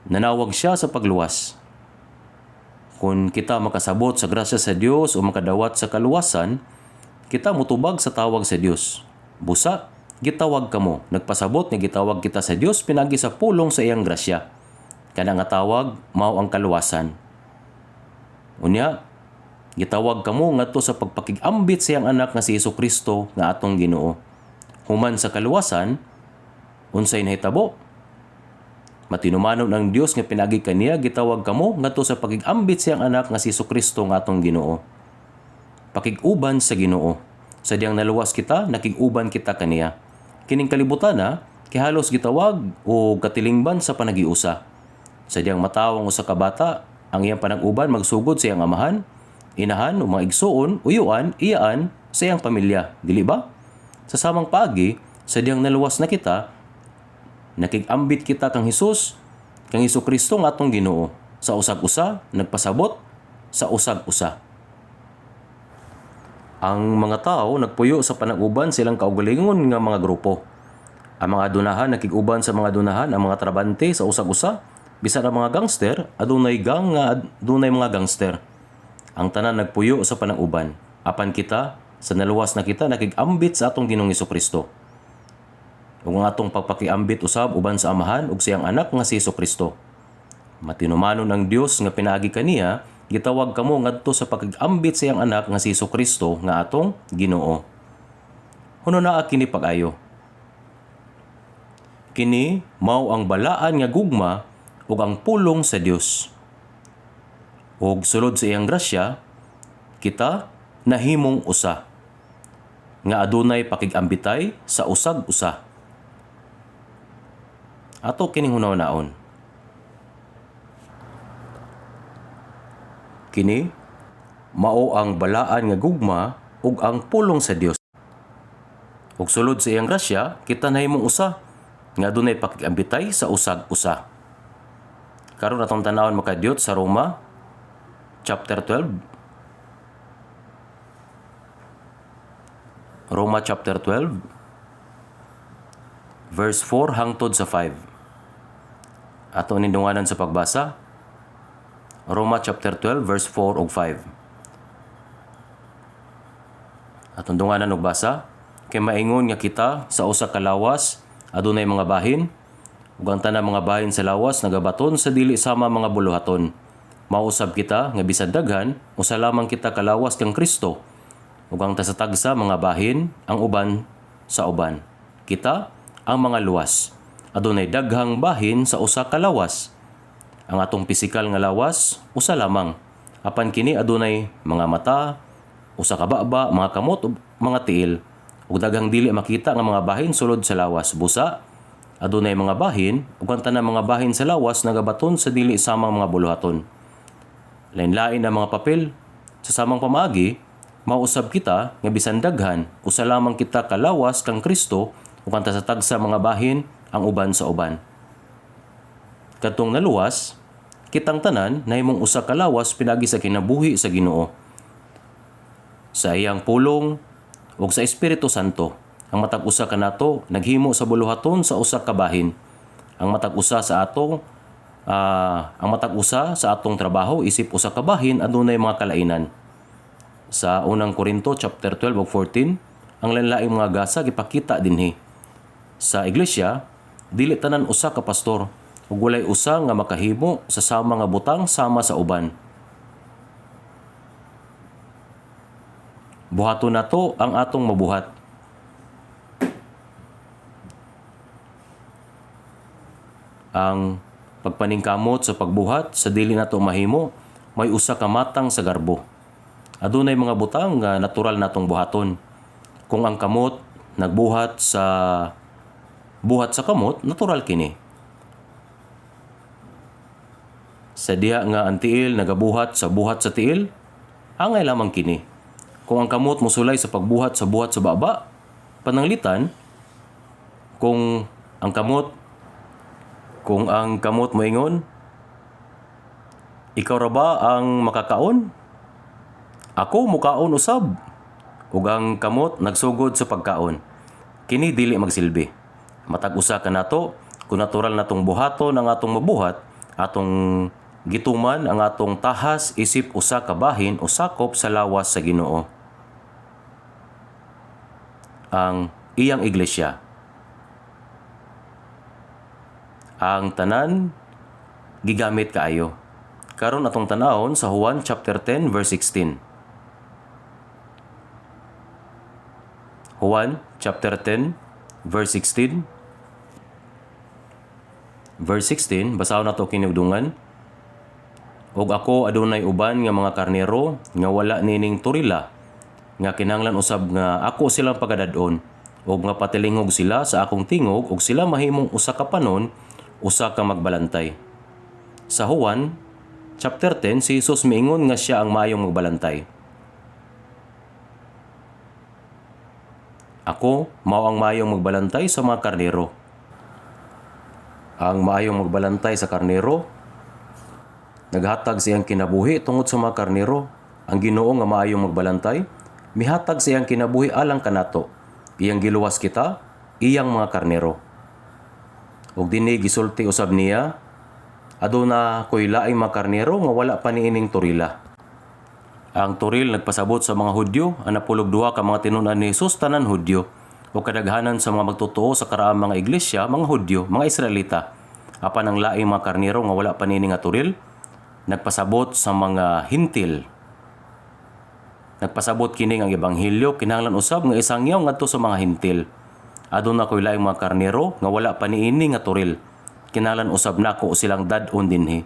Nanawag siya sa pagluwas. Kung kita makasabot sa grasya sa Dios o makadawat sa kaluwasan, kita mutubag sa tawag sa Dios. Busa, gitawag kamo. Nagpasabot nga gitawag kita sa Dios pinagi sa pulong sa iyang grasya. Kana nga tawag mao ang kaluwasan. Unya, gitawag kamo ngadto sa pagpakigambit sa iyang anak nga si Jesucristo nga atong Ginoo. Human sa kaluwasan, unsay nahitabo? Matinumanon ang Dios nga pinagi kaniya, gitawag kamo ngadto sa pagigambit sa iyang anak nga si Jesucristo nga atong Ginoo. Pakiguban sa Ginoo. Sa diyang naluwas kita, nakiguban kita kaniya. Kining kalibutan kay halos gitawag o katilingban sa panagiusa. Sa diyang matawang usa ka bata, ang iyang panag-uban magsugod sa iyang amahan, inahan o mga igsuon, uyuan, iyaan sa iyang pamilya. Dili ba? Sa samang paagi, sa diyang naluwas na kita, nakigambit kita kang Hesus, kang Jesucristo nga atong Ginoo. Sa usag-usa, nagpasabot sa usag-usa. Ang mga tao nagpuyo sa panag-uban silang kaugalingon nga mga grupo. Ang mga dunahan nakig-uban sa mga dunahan, ang mga trabante sa usag-usa, bisan ang mga gangster, adunay gang nga adunay mga gangster. Ang tanan nagpuyo sa panag-uban. Apan kita, sa naluwas na kita, nakig-ambit sa atong Ginoong Jesucristo. Ug ang atong pagpakiambit usab uban sa amahan ug siyang anak nga si Jesucristo. Matinumanon ang Dios nga pinaagi kaniya, gitawag kamo ngadto sa pagigambit sa iyang anak nga si Jesucristo nga atong Ginoo. Huno naa kini pag-ayo. Kini mao ang balaan nga gugma ug ang pulong sa Dios. Ug sulod sa iyang grasya, kita nahimong usa nga adunay pakigambitay sa usag-usa. Ato kining hunaw-naon. Kini mao ang balaan nga gugma ug ang pulong sa Dios. Ug sulod sa iyang grasya, kita nahimong usa nga adunay pakigambitay sa usag-usa. Karon atong tanawon makadiyot sa Roma chapter 12. Roma chapter 12 verse 4 hangtod sa 5. Ato nindunganan sa pagbasa. Roma chapter 12 verse 4 ug 5. Atong dunganan og basa. Kay maingon nga kita sa usa ka lawas adunay mga bahin, ug ang tanang mga bahin sa lawas nagabaton sa dili sama mga buluhaton. Mausab kita nga bisan daghan usa lamang kita kalawas kang Kristo. ug ang tasatagsa mga bahin ang uban sa uban. Kita ang mga luwas. Adunay daghang bahin sa usa ka lawas. Ang atong pisikal nga lawas usa lamang. Apan kini adunay mga mata, usa ka baba, mga kamot ug mga tiil. Ug daghang dili makita nga mga bahin sulod sa lawas. Busa, adunay mga bahin ug ang tanang mga bahin sa lawas nagabaton sa dili samang mga buluhaton. Lain-lain ang mga papel. Sa samang pamaagi, mausab kita nga bisan daghan usa lamang kita kalawas kang Kristo ug ang tasatagsa mga bahin ang uban sa uban. Kadtong naluwas, kitang tanan nahimong usa ka lawas pinagi sa kinabuhi sa Ginoo. Sa iyang pulong ug sa Espiritu Santo, ang matag usa kanato naghimo sa buluhaton sa usa ka bahin. Ang matag usa sa atong trabaho isip usa ka bahin adunay mga kalainan. Sa unang Korinto chapter 12 ug 14, ang lain-laing mga gasa gipakita dinhi. Sa iglesia, dili tanan usa ka pastor ug walay usa nga makahimo sa sama nga butang sama sa uban. Buhaton nato ang atong mabuhat. Ang pagpaningkamot sa pagbuhat sa dili nato mahimo may usa ka matang sa garbo. Adunay mga butang nga natural natong buhaton. Kung ang kamot nagbuhat sa kamot, natural kini. Sa diha nga ang tiil nagabuhat sa buhat sa tiil, angay lamang kini. Kung ang kamot mosulay sa pagbuhat sa buhat sa baba, pananglitan, kung ang kamot moingon, ikaw ra ba ang makakaon? Ako mukaon usab. Ug ang kamot nagsugod sa pagkaon. Kini dili magsilbi. Matag usa kanato, kung natural natong buhaton ang atong mabuhat, atong gituman ang atong tahas isip usa ka bahin o sakop sa lawas sa Ginoo. Ang iyang iglesia. Ang tanan gigamit kaayo. Karon atong tan-awon sa Juan chapter 10 verse 16. Juan chapter 10 verse 16. Verse 16, basahon nato kinugdungan. Og ako adunay uban nga mga karnero nga wala nining turila, nga kinahanglan usab nga ako silang pagadadon, og nga patilingog sila sa akong tingog, og sila mahimong usa ka panon, usa ka magbalantay. Sa Juan chapter 10, si Jesus miingon nga siya ang maayong magbalantay. Ako mao ang maayong magbalantay sa mga karnero. Ang maayong magbalantay sa karnero naghatag siyang kinabuhi tungod sa mga karnero. Ang Ginoo nga maayong magbalantay mihatag siyang kinabuhi alang kanato. Iyang giluwas kita, iyang mga karnero. Ug dinhi gisulti usab niya, aduna koy laing mga karnero nga wala pa niining turila. Ang turil nagpasabot sa mga Hudyo, ang napulog duha ka mga tinun-an ni Jesus tanan Hudyo, o kadaghanan sa mga magtotoo sa karaang mga iglesia, mga Hudyo, mga Israelita. Apan ang laing mga karnero nga wala pa niining nga turil, nagpasabot sa mga hintil. Nagpasabot kini ang ebanghelyo kinahanglan usab nga isangyaw ngadto sa mga hintil. Aduna koy laing mga karnero nga wala pa niini nga turil. Kinahanglan usab nako silang dad-on dinhi.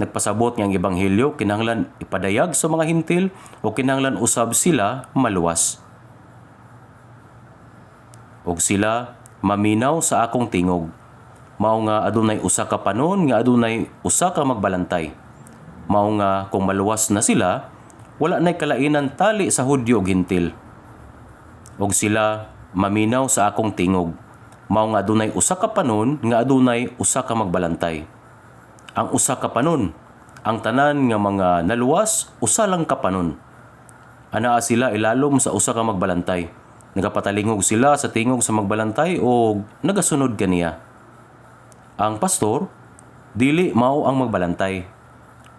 Nagpasabot nga ang ebanghelyo kinahanglan ipadayag sa mga hintil o kinahanglan usab sila maluwas. Og sila maminaw sa akong tingog. Mao nga adunay usa ka panon nga adunay usa ka magbalantay. Mao nga kung maluwas na sila, wala na'y kalainan tali sa Hudyo ug hintil. Og sila maminaw sa akong tingog. Mao nga adunay usa ka panon nga adunay usa ka magbalantay. Ang usa ka panon, ang tanan nga mga naluwas, usa lang ka panon. Anaa sila ilalom sa usa ka magbalantay. Nagapatalingog sila sa tingog sa magbalantay o nagasunod kaniya. Ang pastor, dili mao ang magbalantay.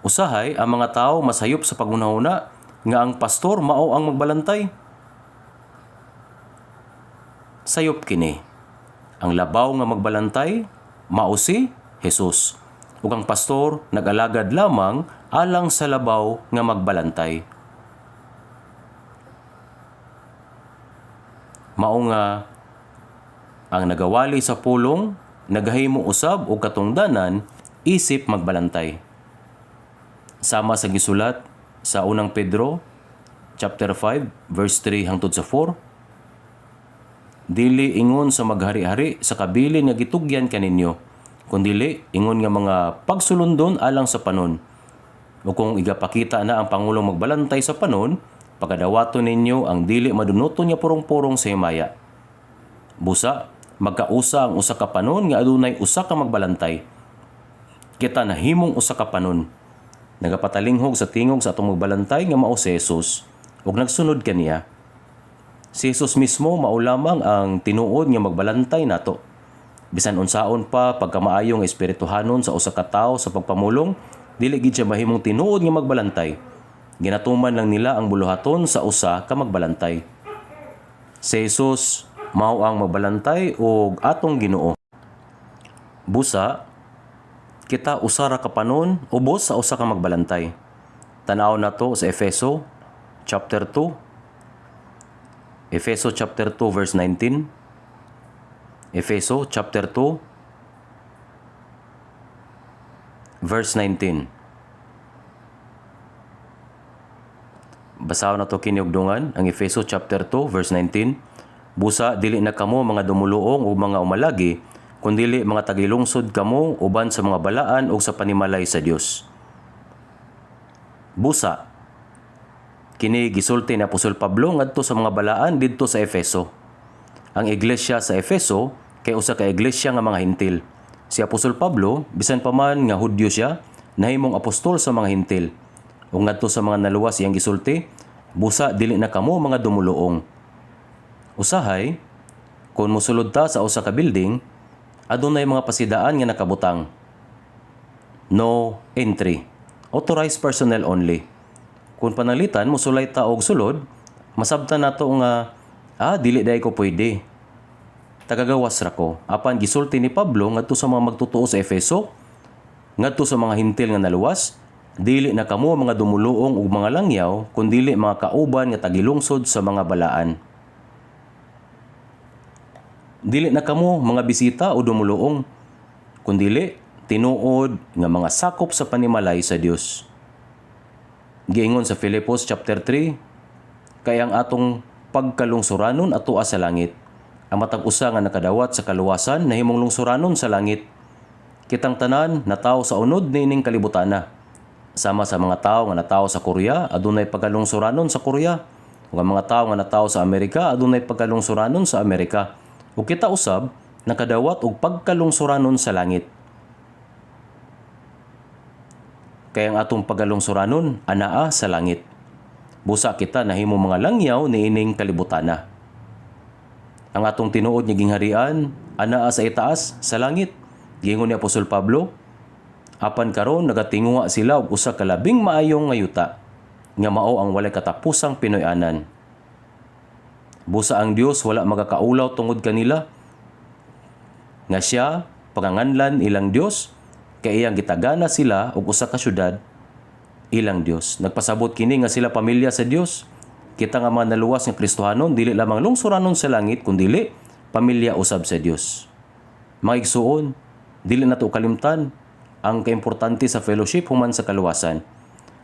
Usahay ang mga tao masayop sa pagunahuna nga ang pastor mao ang magbalantay. Sayop kini. Ang labaw nga magbalantay mao si Jesus. Ug ang pastor nag-alagad lamang alang sa labaw nga magbalantay. mao nga ang nagawali sa pulong nagahimo usab og katungdanan isip magbalantay. Sama sa gisulat sa unang Pedro chapter 5 verse 3 hangtod sa 4. Dili ingon sa maghari-hari sa kabilin nga gitugyan kaninyo, kundili ingon nga mga pagsulundon alang sa panon. O kung igapakita na ang Pangulong magbalantay sa panon, pagadawaton ninyo ang dili madunoton nga purong-purong sa himaya. Busa, magkausa ang usa ka panon nga adunay usa ka magbalantay. Kita nahimong usa ka panon. Nagapatalinghog sa tingog sa atong magbalantay nga mao si Jesus ug nagsunod kaniya. Si Jesus mismo mao lamang ang tinuod nga magbalantay nato. Bisan unsaon pa pagkamaayong espirituhanon sa usa ka tawo sa pagpamulong, dili gid siya mahimong tinuod nga magbalantay. Ginatuman lang nila ang buluhaton sa usa ka magbalantay. Si Jesus mao ang magbalantay ug atong Ginoo. Busa, kita usara ka panon ubos sa usa ka magbalantay. Tanaw nato sa Efeso chapter 2. Efeso chapter 2 verse 19. Efeso chapter 2 verse 19. Basaw na to kiniugdungan ang Efeso chapter 2 verse 19. Busa dili na kamo mga dumuluong o mga umalagi, kundili mga tagilungsod kamo uban sa mga balaan o sa panimalay sa Dios. Busa kini gisulti ni Apostol Pablo ngadto sa mga balaan didto sa Efeso. Ang iglesia sa Efeso kay usa ka iglesia nga mga Hentil. Si Apostol Pablo bisan pa man nga Hudyo siya, nahimong apostol sa mga Hentil. Ug ngadto sa mga naluwas iyang gisulti, busa dili na kamo mga dumuluong. Usahay, kung mosulod ta sa usa ka building, adunay mga pasidaan nga nakabutang. No entry. Authorized personnel only. Kung panalitan mosulay ta og sulod, masabtan nato nga dili day ko pwede. Tagagawas ra ko. Apan gisulti ni Pablo ngadto sa mga magtutuo sa Efeso, ngadto sa mga Hentil nga naluwas, dili na kamo mga dumuluong ug mga langyaw, kundili mga kauban nga tagilungsod sa mga balaan. Dili na kamo mga bisita o dumuluong, kundili tinuod nga mga sakop sa panimalay sa Dios. Giingon sa Filipos chapter 3, kay ang atong pagkalungsuranon atoa sa langit. Ang matag usa nga nakadawat sa kaluwasan nahimong lungsuranon sa langit. Kitang tanan natawo sa unod niining kalibutana. Sama sa mga tawo nga natawo sa Korea, adunay pagkalungsuranon sa Korea. Ug ang mga tawo nga natawo sa Amerika, adunay pagkalungsuranon sa Amerika. Ug kita usab nakadawat og pagkalungsuranon sa langit. Kaya ang atong pagkalungsuranon anaa sa langit. Busa kita nahimo mga langyaw niining kalibutana. Ang atong tinuod nga gingharian anaa sa itaas sa langit. Giingon ni Apostol Pablo, apan karon nagatinguha sila og usa ka labing maayong nga yuta nga mao ang walay katapusang Pinoy-anan. Busa ang Dios wala magakaulaw tungod kanila nga siya paganganlan ilang Dios, kay iyang gitagana sila og usa ka syudad ilang Dios. Nagpasabot kini nga sila pamilya sa Dios. Kita nga mga naluwas nga Kristohanon dili lamang lungsuranon sa langit kundi pamilya usab sa Dios. Mga igsuon, dili nato kalimtan ang kaimportante sa fellowship human sa kaluwasan.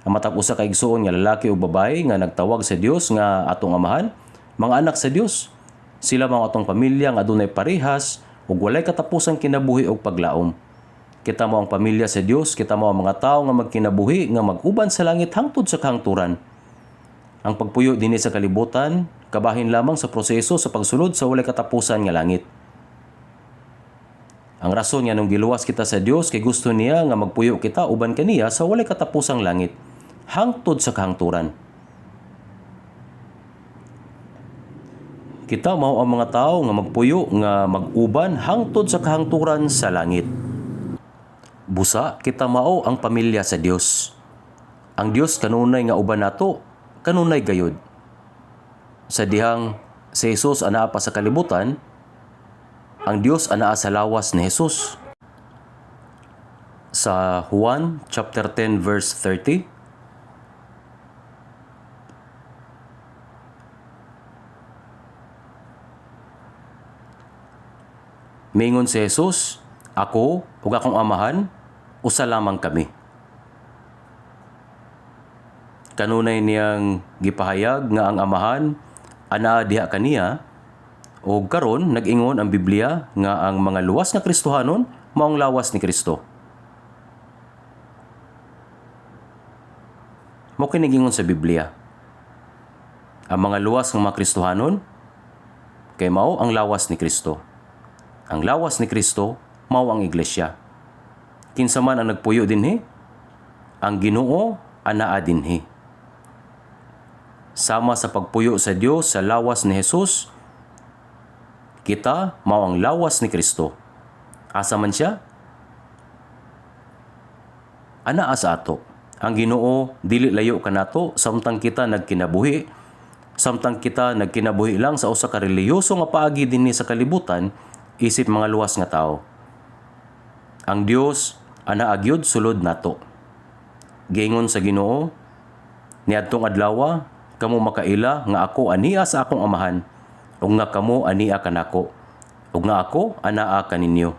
Ang matag usa ka igsuon nga lalaki o babae nga nagtawag sa Dios nga atong amahan, mga anak sa Dios. Sila mga atong pamilya nga adunay parehas ug walay katapusang kinabuhi og paglaom. Kita mo ang pamilya sa Dios, kita mo ang mga tao nga magkinabuhi nga mag-uban sa langit hangtod sa kahangturan. Ang pagpuyo dinhi sa kalibutan kabahin lamang sa proseso sa pagsulod sa walay katapusan nga langit. Ang rason nga nung giluwas kita sa Dios kay gusto niya nga magpuyo kita uban kaniya sa walay katapusang langit hangtod sa kahangturan. Kita mao ang mga tao nga magpuyo nga mag-uban hangtod sa kahangturan sa langit. Busa, kita mao ang pamilya sa Dios. Ang Dios kanunay nga uban nato, kanunay gayud. Sa dihang si Jesus anaa pa sa kalibutan, ang Dios anaa sa lawas ni Jesus. Sa Juan chapter 10 verse 30, Mingon si Jesus, ako ug akong amahan, usa lamang kami. Kanunay niyang gipahayag nga ang amahan anaa diha kaniya, o karon nag-ingon ang Biblia nga ang mga luwas nga Kristohanon mao ang lawas ni Kristo. Mo kinigingon sa Biblia. Ang mga luwas ng mga Kristohanon kay mao ang lawas ni Kristo. Ang lawas ni Kristo mao ang iglesia. Kinsa man ang nagpuyo dinhi? Ang Ginoo anaa dinhi. Sama sa pagpuyo sa Dios sa lawas ni Jesus, kita mao ang lawas ni Kristo. Asa man siya? Anaa sa ato. Ang Ginoo dili layo kanato samtang kita nagkinabuhi. Samtang kita nagkinabuhi lang sa usa ka relihiyoso nga paagi dinhi sa kalibutan, isip mga luwas nga tao. Ang Dios anaa gyud sulod nato. Giingon sa Ginoo, niadtong adlaw kamo makaila nga ako ania sa akong amahan, ug nga kamo ania kanako, ug nga ako anaa kaninyo.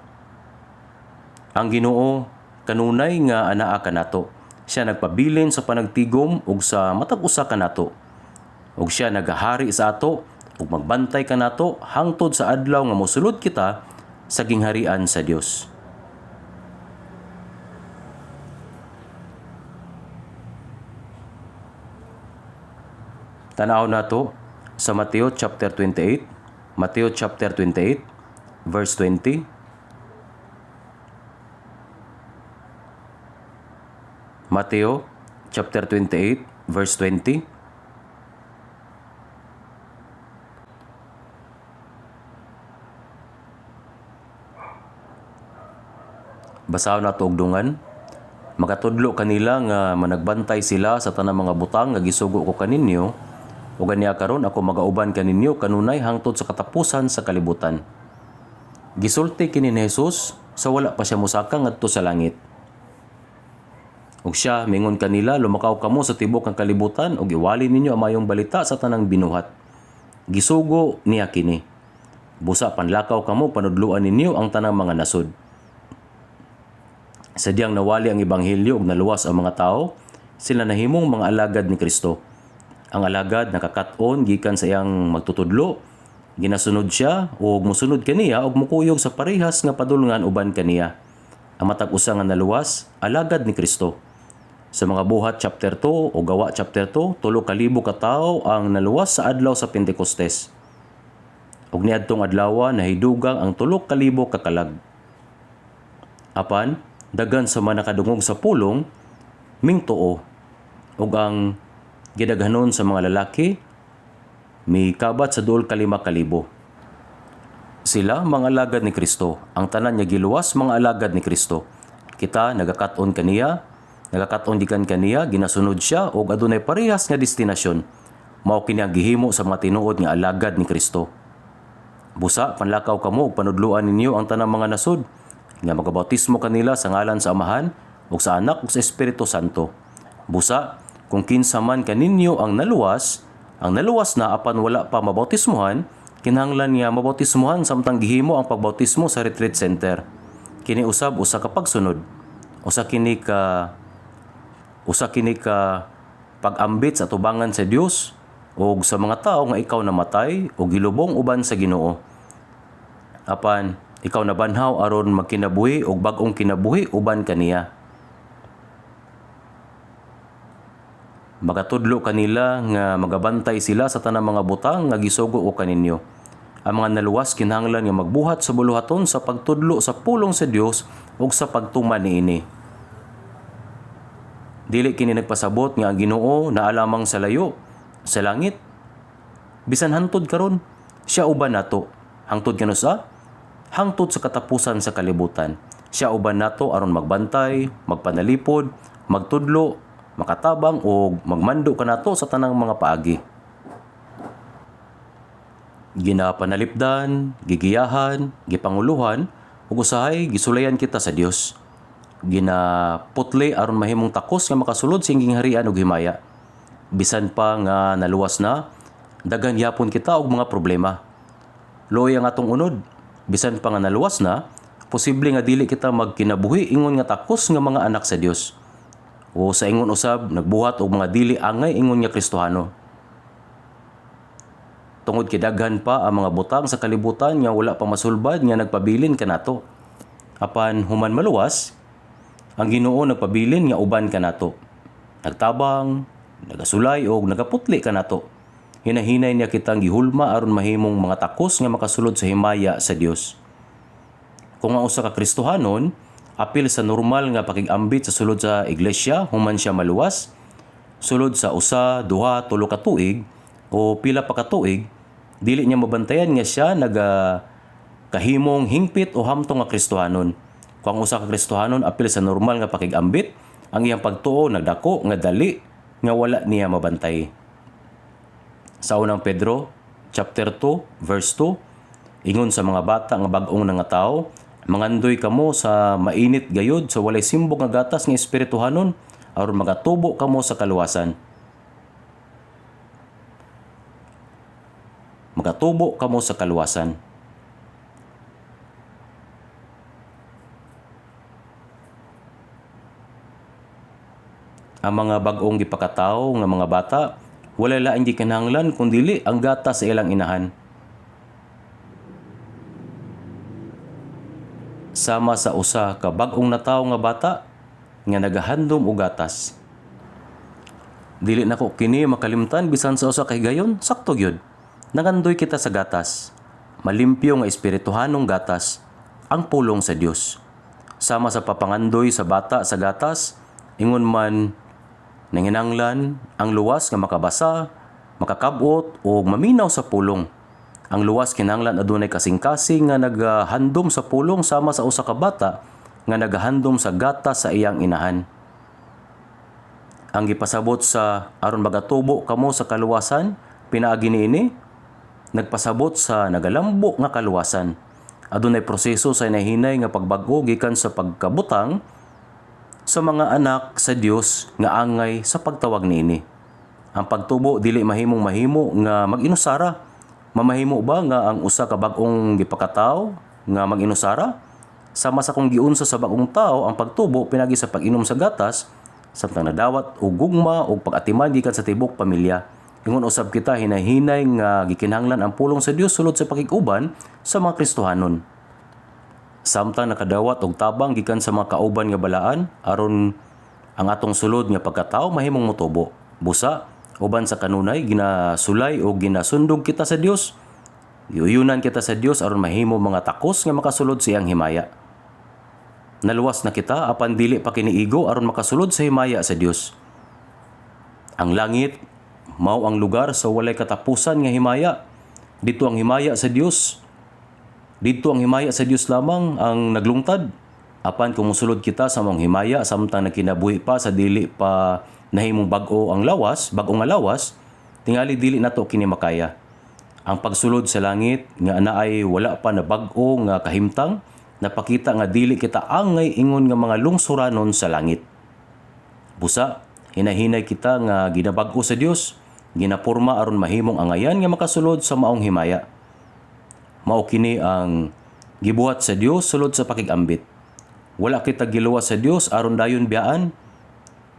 Ang Ginoo kanunay nga anaa kanato. Siya nagpabilin sa panagtigom ug sa matag usa kanato. Ug siya nagahari sa ato ug magbantay kanato hangtod sa adlaw nga mosulod kita sa gingharian sa Dios. Tanaw nato sa Mateo chapter 28, Mateo chapter 28 verse 20. Mateo chapter 28 verse 20. Basahon nato og dungan. Magatudlo kanila nga managbantay sila sa tanang mga butang nga gisugo ko kaninyo, ug ganiya karon ako magauban kaninyo kanunay hangtod sa katapusan sa kalibutan. Gisulti kini ni Jesus sa wala pa siya mosaka ngadto sa langit. Ug siya mingon kanila, lumakaw kamo sa tibok ng kalibutan ug iwali ninyo ang mayong balita sa tanang binuhat. Gisugo niya kini. Busa panlakaw kamo panudluan ninyo ang tanang mga nasod. Sadyang nawali ang ebanghelyo ug naluwas ang mga tao, sila nahimong mga alagad ni Kristo. Ang alagad nakakat-on gikan sa iyang magtutudlo, ginasunod siya ug mosunod kaniya ug mukuyog sa parehas nga padulngan uban kaniya. Ang matag usa nga naluwas, alagad ni Kristo. Sa mga buhat chapter 2 o gawa chapter 2, 3,000 ka tawo ang naluwas sa adlaw sa Pentecostes. Ug niadtong adlaw nahidugang ang 3,000 ka kalag. Apan dagan sa mga nakadungog sa pulong mingtuo, ug ang gidaghanon sa mga lalaki mikabat sa 2,500. Sila mga alagad ni Kristo. Ang tanan niya giluwas mga alagad ni Kristo. Kita nagakat-on kaniya, nagakat-on dikan kaniya, ginasunod siya ug adunay parehas nga destinasyon. Mao kini ang gihimo sa mga tinuod nga alagad ni Kristo. Busa panlakaw kamo ug panudluan ninyo ang tanang mga nasod, nga magabautismo kanila sa ngalan sa Amahan ug sa Anak ug sa Espiritu Santo. Busa kung kinsa man kaninyo ang naluwas na apan wala pa mabautismuhan, kinahanglan niya mabautismuhan samtang gihimo ang pagbautismo sa retreat center. Kini usab usa ka pagsunod. Usa kini ka pag-ambit sa tubangan sa Dios ug sa mga tao nga ikaw namatay ug gilubong uban sa Ginoo. Apan ikaw nabanhaw aron magkinabuhi ug bag-ong kinabuhi uban kaniya. Magatudlo kanila nga magabantay sila sa tanang mga butang nga gisugo o kaninyo. Ang mga naluwas kinahanglan nga magbuhat sa buluhaton sa pagtudlo sa pulong sa Dios ug sa pagtuman niini. Dili kini nagpasabot nga ang Ginoo naa lamang sa layo, sa langit. Bisan hangtod karon, siya uban nato. Hangtod kano sa? Hangtod sa katapusan sa kalibutan. Siya uban nato aron magbantay, magpanalipod, magtudlo, makatabang o magmando kanato sa tanang mga paagi. Ginapanalipdan, gigiyahan, gipanguluhan, ug usahay gisulayan kita sa Dios. Ginaputli aron mahimong takos nga makasulod sa gingharian ug himaya. Bisan pa nga naluwas na, daghan yapon kita og mga problema. Luoy ang atong unod. Bisan pa nga naluwas na, posible nga dili kita magkinabuhi ingon nga takos nga mga anak sa Dios. O sa ingon usab, nagbuhat og mga dili angay ingon nga Kristohano. Tungod kidaghan pa ang mga butang sa kalibutan nga wala pa masulbad nga nagpabilin kanato. Apan human maluwas, ang Ginoo nagpabilin nga uban kanato. Nagtabang, nagasulay o nagaputli kanato. Hinahinay niya kitang gihulma aron mahimong mga takos nga makasulod sa himaya sa Dios. Kung ang usa ka Kristohanon, apil sa normal nga pakigambit sa sulod sa iglesia human siya maluwas, sulod sa usa, duha, tulo ka tuig o pila pa ka tuig, dili niya mabantayan nga siya kahimong hingpit o hamtong nga Kristohanon. Kung ang usa ka Kristohanon apil sa normal nga pakigambit, ang iyang pagtuo nagdako nga dali nga wala niya mabantay. Sa unang Pedro, chapter 2, verse 2, ingon sa mga bata nga bag-ong nangatao, mangandoy kamo sa mainit gayod sa walay simbog nga gatas nga espirituhanon aron magatubo kamo sa kaluwasan. Magatubo kamo sa kaluwasan. Ang mga bag-ong gipakatawo nga mga bata, wala laing gikinahanglan kundili ang gatas sa ilang inahan. Sama sa usa ka bag-ong natawo nga bata nga nagahandom og gatas. Dili nako kini makalimtan bisan sa usa ka higayon, sakto gyud. Nangandoy kita sa gatas. Malimpyo nga espirituhanong gatas, ang pulong sa Dios. Sama sa papangandoy sa bata sa gatas, ingon man nanginanglan ang luwas nga makabasa, makakabot o maminaw sa pulong. Ang luwas kinahanglan adunay kasing-kasing nga nagahandom sa pulong sama sa usa ka bata nga nagahandom sa gatas sa iyang inahan. Ang gipasabot sa aron magatubo kamo sa kaluwasan, pinaagi niini nagpasabot sa nagalambo nga kaluwasan. Adunay proseso sa inahinay nga pagbag-o gikan sa pagkabutang sa mga anak sa Dios nga angay sa pagtawag niini. Ang pagtubo dili mahimo nga mag-inusara. Mamahimo ba nga ang usa ka bag-ong gipakataw nga mag-inusara? Sama sa kung giunsa sa bag-ong tao ang pagtubo pinagi sa pag-inom sa gatas, samtang nadawat og gugma o pag-atiman gikan sa tibok pamilya. Ingon usab kita hinahinay nga gikinahanglan ang pulong sa Dios sulod sa pakig-uban sa mga Kristohanon. Samtang nakadawat og tabang gikan sa mga kauban nga balaan aron ang atong sulod nga pagkatao mahimong motubo. Busa uban sa kanunay ginasulay o ginasundog kita sa Dios. Giuyunan kita sa Dios aron mahimo mga takos nga makasulod sa iyang himaya. Naluwas na kita apan dili pa kiniigo aron makasulod sa himaya sa Dios. Ang langit mao ang lugar sa walay katapusan nga himaya. Dito ang himaya sa Dios. Dito ang himaya sa Dios lamang ang naglungtad. Apan kung musulod kita sa mong himaya samtang nagkinabuhi pa sa dili pa nahimong bag-o ang lawas, bag-o nga lawas, tingali dili nato kini makaya. Ang pagsulod sa langit nga anaay wala pa na bag-o nga kahimtang, napakita nga dili kita angay ingon nga mga lungsuranon sa langit. Busa, hinahinay kita nga ginabag-o sa Dios, ginapurma aron mahimong angayan nga makasulod sa maong himaya. Mao kini ang gibuhat sa Dios sulod sa pakigambit. Wala kita giluwas sa Dios aron dayon biyaan.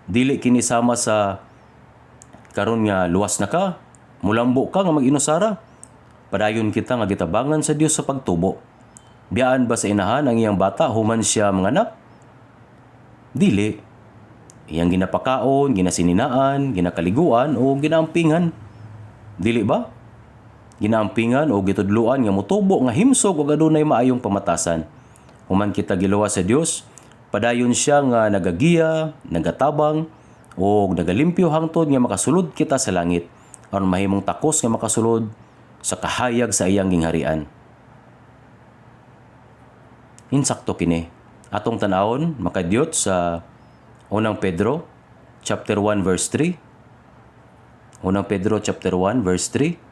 Dili kini sama sa karon nga luwas na ka, mulambo ka nga mag-inusara. Padayon kita nga gitabangan sa Dios sa pagtubo. Biyaan ba sa inahan ang iyang bata human siya manganak? Dili. Iyang ginapakaon, ginasininaan, ginakaliguan o ginaampingan. Dili ba? Ginaampingan o gitudluan nga motubo nga himsog o adunay maayong pamatasan. Human kita giluwas sa Dios, padayon siya nga nagagiya, nagatabang o nagalimpyo hangtod nga makasulod kita sa langit aron mahimong takos nga makasulod sa kahayag sa iyang gingharian. Insakto kini. Atong tan-awon makadiyot sa unang Pedro chapter 1 verse 3. Unang Pedro chapter 1 verse 3.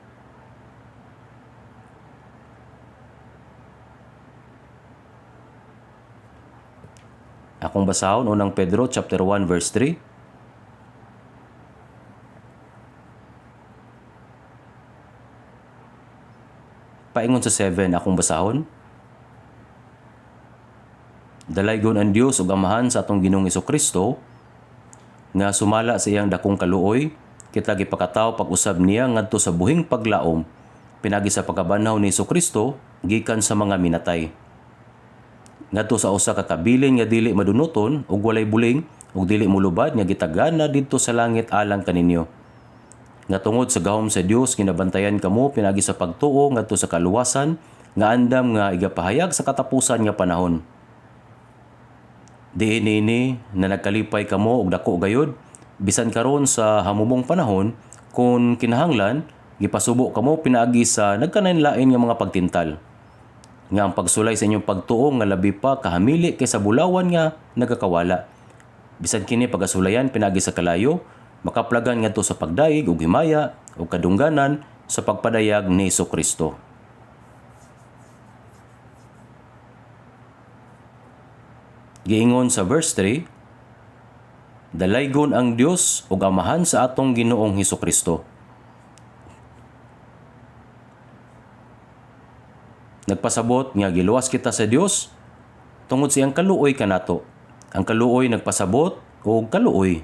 Akong basahon unang Pedro chapter 1 verse 3. Paingon sa 7 akong basahon. Dalaygon ang Dios ug Amahan sa atong Ginoong Hesukristo nga sumala sa iyang dakong kaluoy, kita gipakataw pag-usab niya ngadto sa buhing paglaom pinagi sa pagkabanhaw ni Hesukristo gikan sa mga minatay. Ngadto sa usa ka kabilin nga dili madunoton ug walay buling ug dili molubad nga gitagana didto sa langit alang kaninyo. Nga tungod sa gahom sa Dios ginabantayan kamo pinagi sa pagtuo ngadto sa kaluwasan nga andam nga igapahayag sa katapusan nga panahon. Diin ini na nagkalipay kamo og dako gayod bisan karon sa hamumong panahon kung kinahanglan gipasubo kamo pinaagi sa nagkanainlain nga mga pagtintal. Nga ang pagsulay sa inyong pagtuo nga labi pa kahamili kaysa bulawan nga nagakawala. Bisan kini pagasulayan pinagi sa kalayo, makaplagan ngadto sa pagdaig ug himaya ug kadungganan sa pagpadayag ni Hesukristo. Giingon sa verse 3, dalaygon ang Dios ug Amahan sa atong Ginoong Hesukristo. Nagpasabot nga giluwas kita sa Dios tungod sa iyang kaluoy kanato. Ang kaluoy nagpasabot og kaluoy.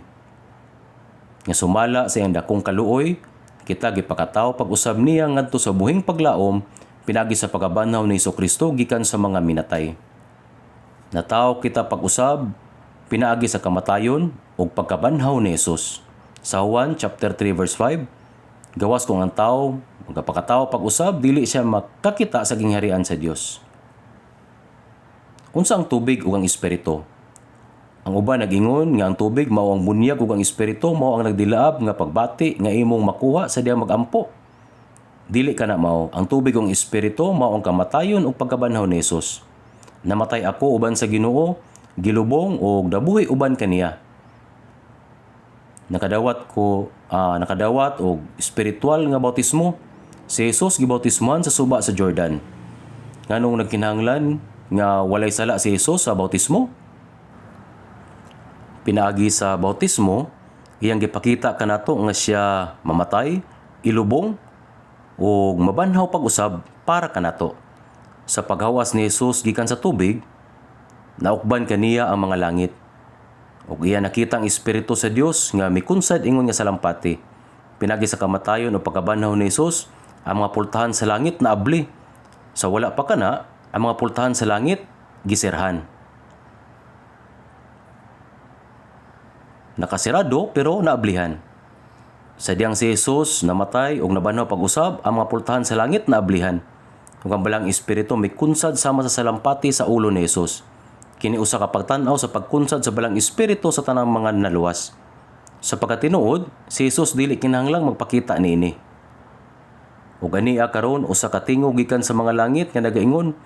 Nga sumala sa iyang dakong kaluoy, kita gipakataw pag-usab niya ngadto sa buhing paglaom pinagi sa pagkabanhaw ni Hesukristo gikan sa mga minatay. Nataw kita pag-usab pinaagi sa kamatayon ug pagkabanhaw ni Hesus. Sa Juan chapter 3 verse 5, gawas kung ang tao magpakataw pag-usab dili siya makakita sa gingharian sa Dios. Unsa ang tubig ug ang espiritu? Ang uban nag-ingon nga ang tubig mao ang bunyag ug ang espiritu mao ang nagdilaab nga pagbati nga imong makuha sa diyang magampo. Dili kana mao. Ang tubig ug ang espiritu mao ang kamatayon ug pagkabanhaw ni Hesus. Namatay ako uban sa Ginoo, gilubong ug nabuhi uban kaniya. Nakadawat og espiritual nga bautismo. Si Hesus gibautismohan sa suba sa Jordan. Nganong nagkinahanglan nga walay sala si Hesus sa bautismo? Pinaagi sa bautismo, iyang gipakita kanato nga siya mamatay, ilubong ug mabanhaw pag-usab para kanato. Sa paghawas ni Hesus gikan sa tubig, naukban kaniya ang mga langit. Ug iya nakita ang espiritu sa Dios nga mikunsad ingon nga salampati. Pinagi sa kamatayon o pagkabanhaw ni Hesus, ang mga pultahan sa langit naabli. Sa wala pa kana, ang mga pultahan sa langit gisirhan. Nakasirado pero naablihan. Sa diyang si Hesus namatay ug nabanhaw pag-usab, ang mga pultahan sa langit naablihan. Ug ang balang espiritu may kunsad sama sa salampati sa ulo ni Hesus. Kini usa ka pagtan-aw sa pagkunsad sa balang espiritu sa tanang mga naluwas. Sa pagkatinuod, si Hesus dili kinahanglang magpakita niini. Ug aniya karon usa ka tingog gikan sa mga langit nga nagaingon,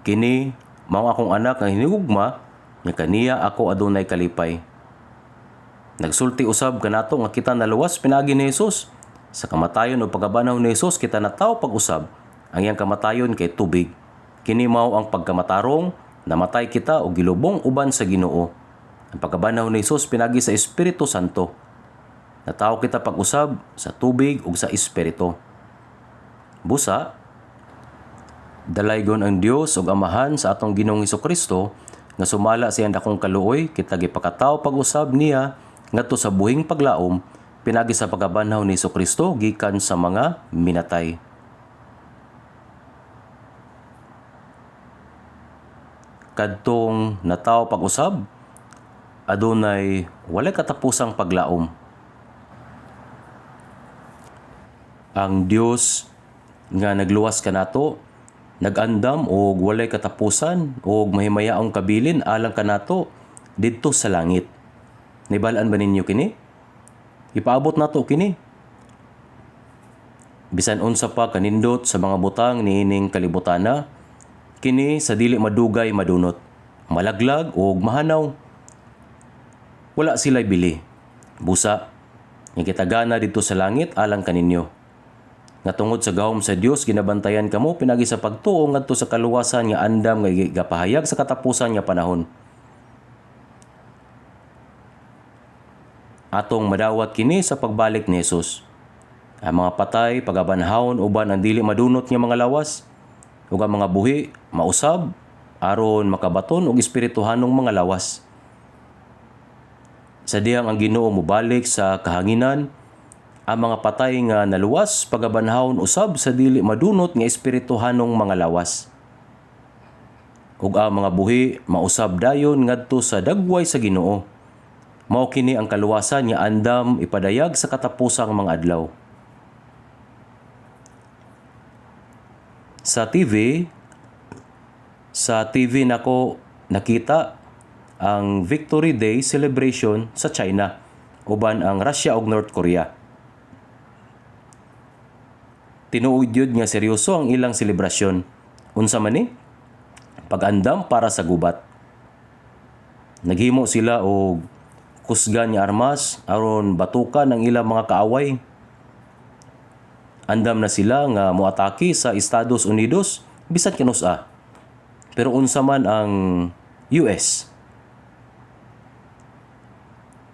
kini mao akong anak nga hinigugma, nga kaniya ako adunay kalipay. Nagsulti usab kanato nga kita naluwas pinaagi ni Hesus. Sa kamatayon o pagkabanhaw ni Hesus kita nataw pag-usab. Ang iyang kamatayon kay tubig. Kini mao ang pagkamatarong, namatay kita o gilubong uban sa Ginoo. Ang pagkabanhaw ni Hesus pinagi sa Espiritu Santo. Nataw kita pag-usab sa tubig ug sa Espiritu. Busa, dalaygon ang Dios ug Amahan sa atong Ginoong Hesukristo nga sumala sa iyang dakong kaluoy, kita gipakataw pag-usab niya ngadto sa buhing paglaom pinagi sa pagkabanhaw ni Hesukristo gikan sa mga minatay. Kadtong nataw pag-usab, adunay walay katapusang paglaom. Ang Dios nga nagluwas kanato, nagandam og walay katapusan og mahimayaong kabilin alang kanato didto sa langit. Nibal-an ba ninyo kini? Ipaabot nato kini. Bisan unsa pa kanindot sa mga butang niining kalibutana, kini sa dili madugay madunot, malaglag o mahanaw. Wala sila'y bili. Busa, nga kitagana dito sa langit alang kaninyo. Nga tungod sa gahom sa Dios ginabantayan kamo pinagi sa pagtuo ngadto sa kaluwasan nga andam nga gapahayag sa katapusan nga panahon. Atong madawat kini sa pagbalik ni Hesus. Ang mga patay pagabanhawon uban ang dili madunot nga mga lawas, ug ang mga buhi mausab aron makabaton og espirituhanong mga lawas. Sa dihang ang Ginoo mobalik sa kahanginan, ang mga patay nga naluwas pagabanhawon usab sa dili madunot nga espirituhanong mga lawas. Ug ang mga buhi mausab dayon ngadto sa dagway sa Ginoo. Mao kini ang kaluwasan nga andam ipadayag sa katapusang mga adlaw. Sa TV nako nakita ang Victory Day celebration sa China uban ang Russia ug North Korea. Tinuod yun nga seryoso ang ilang selebrasyon. Unsa man ni? Pag-andam para sa gubat. Naghimo sila og kusgan nga armas aron batukan ang ilang mga kaaway. Andam na sila nga moatake sa Estados Unidos bisan kinus-a. Pero unsa man ang US?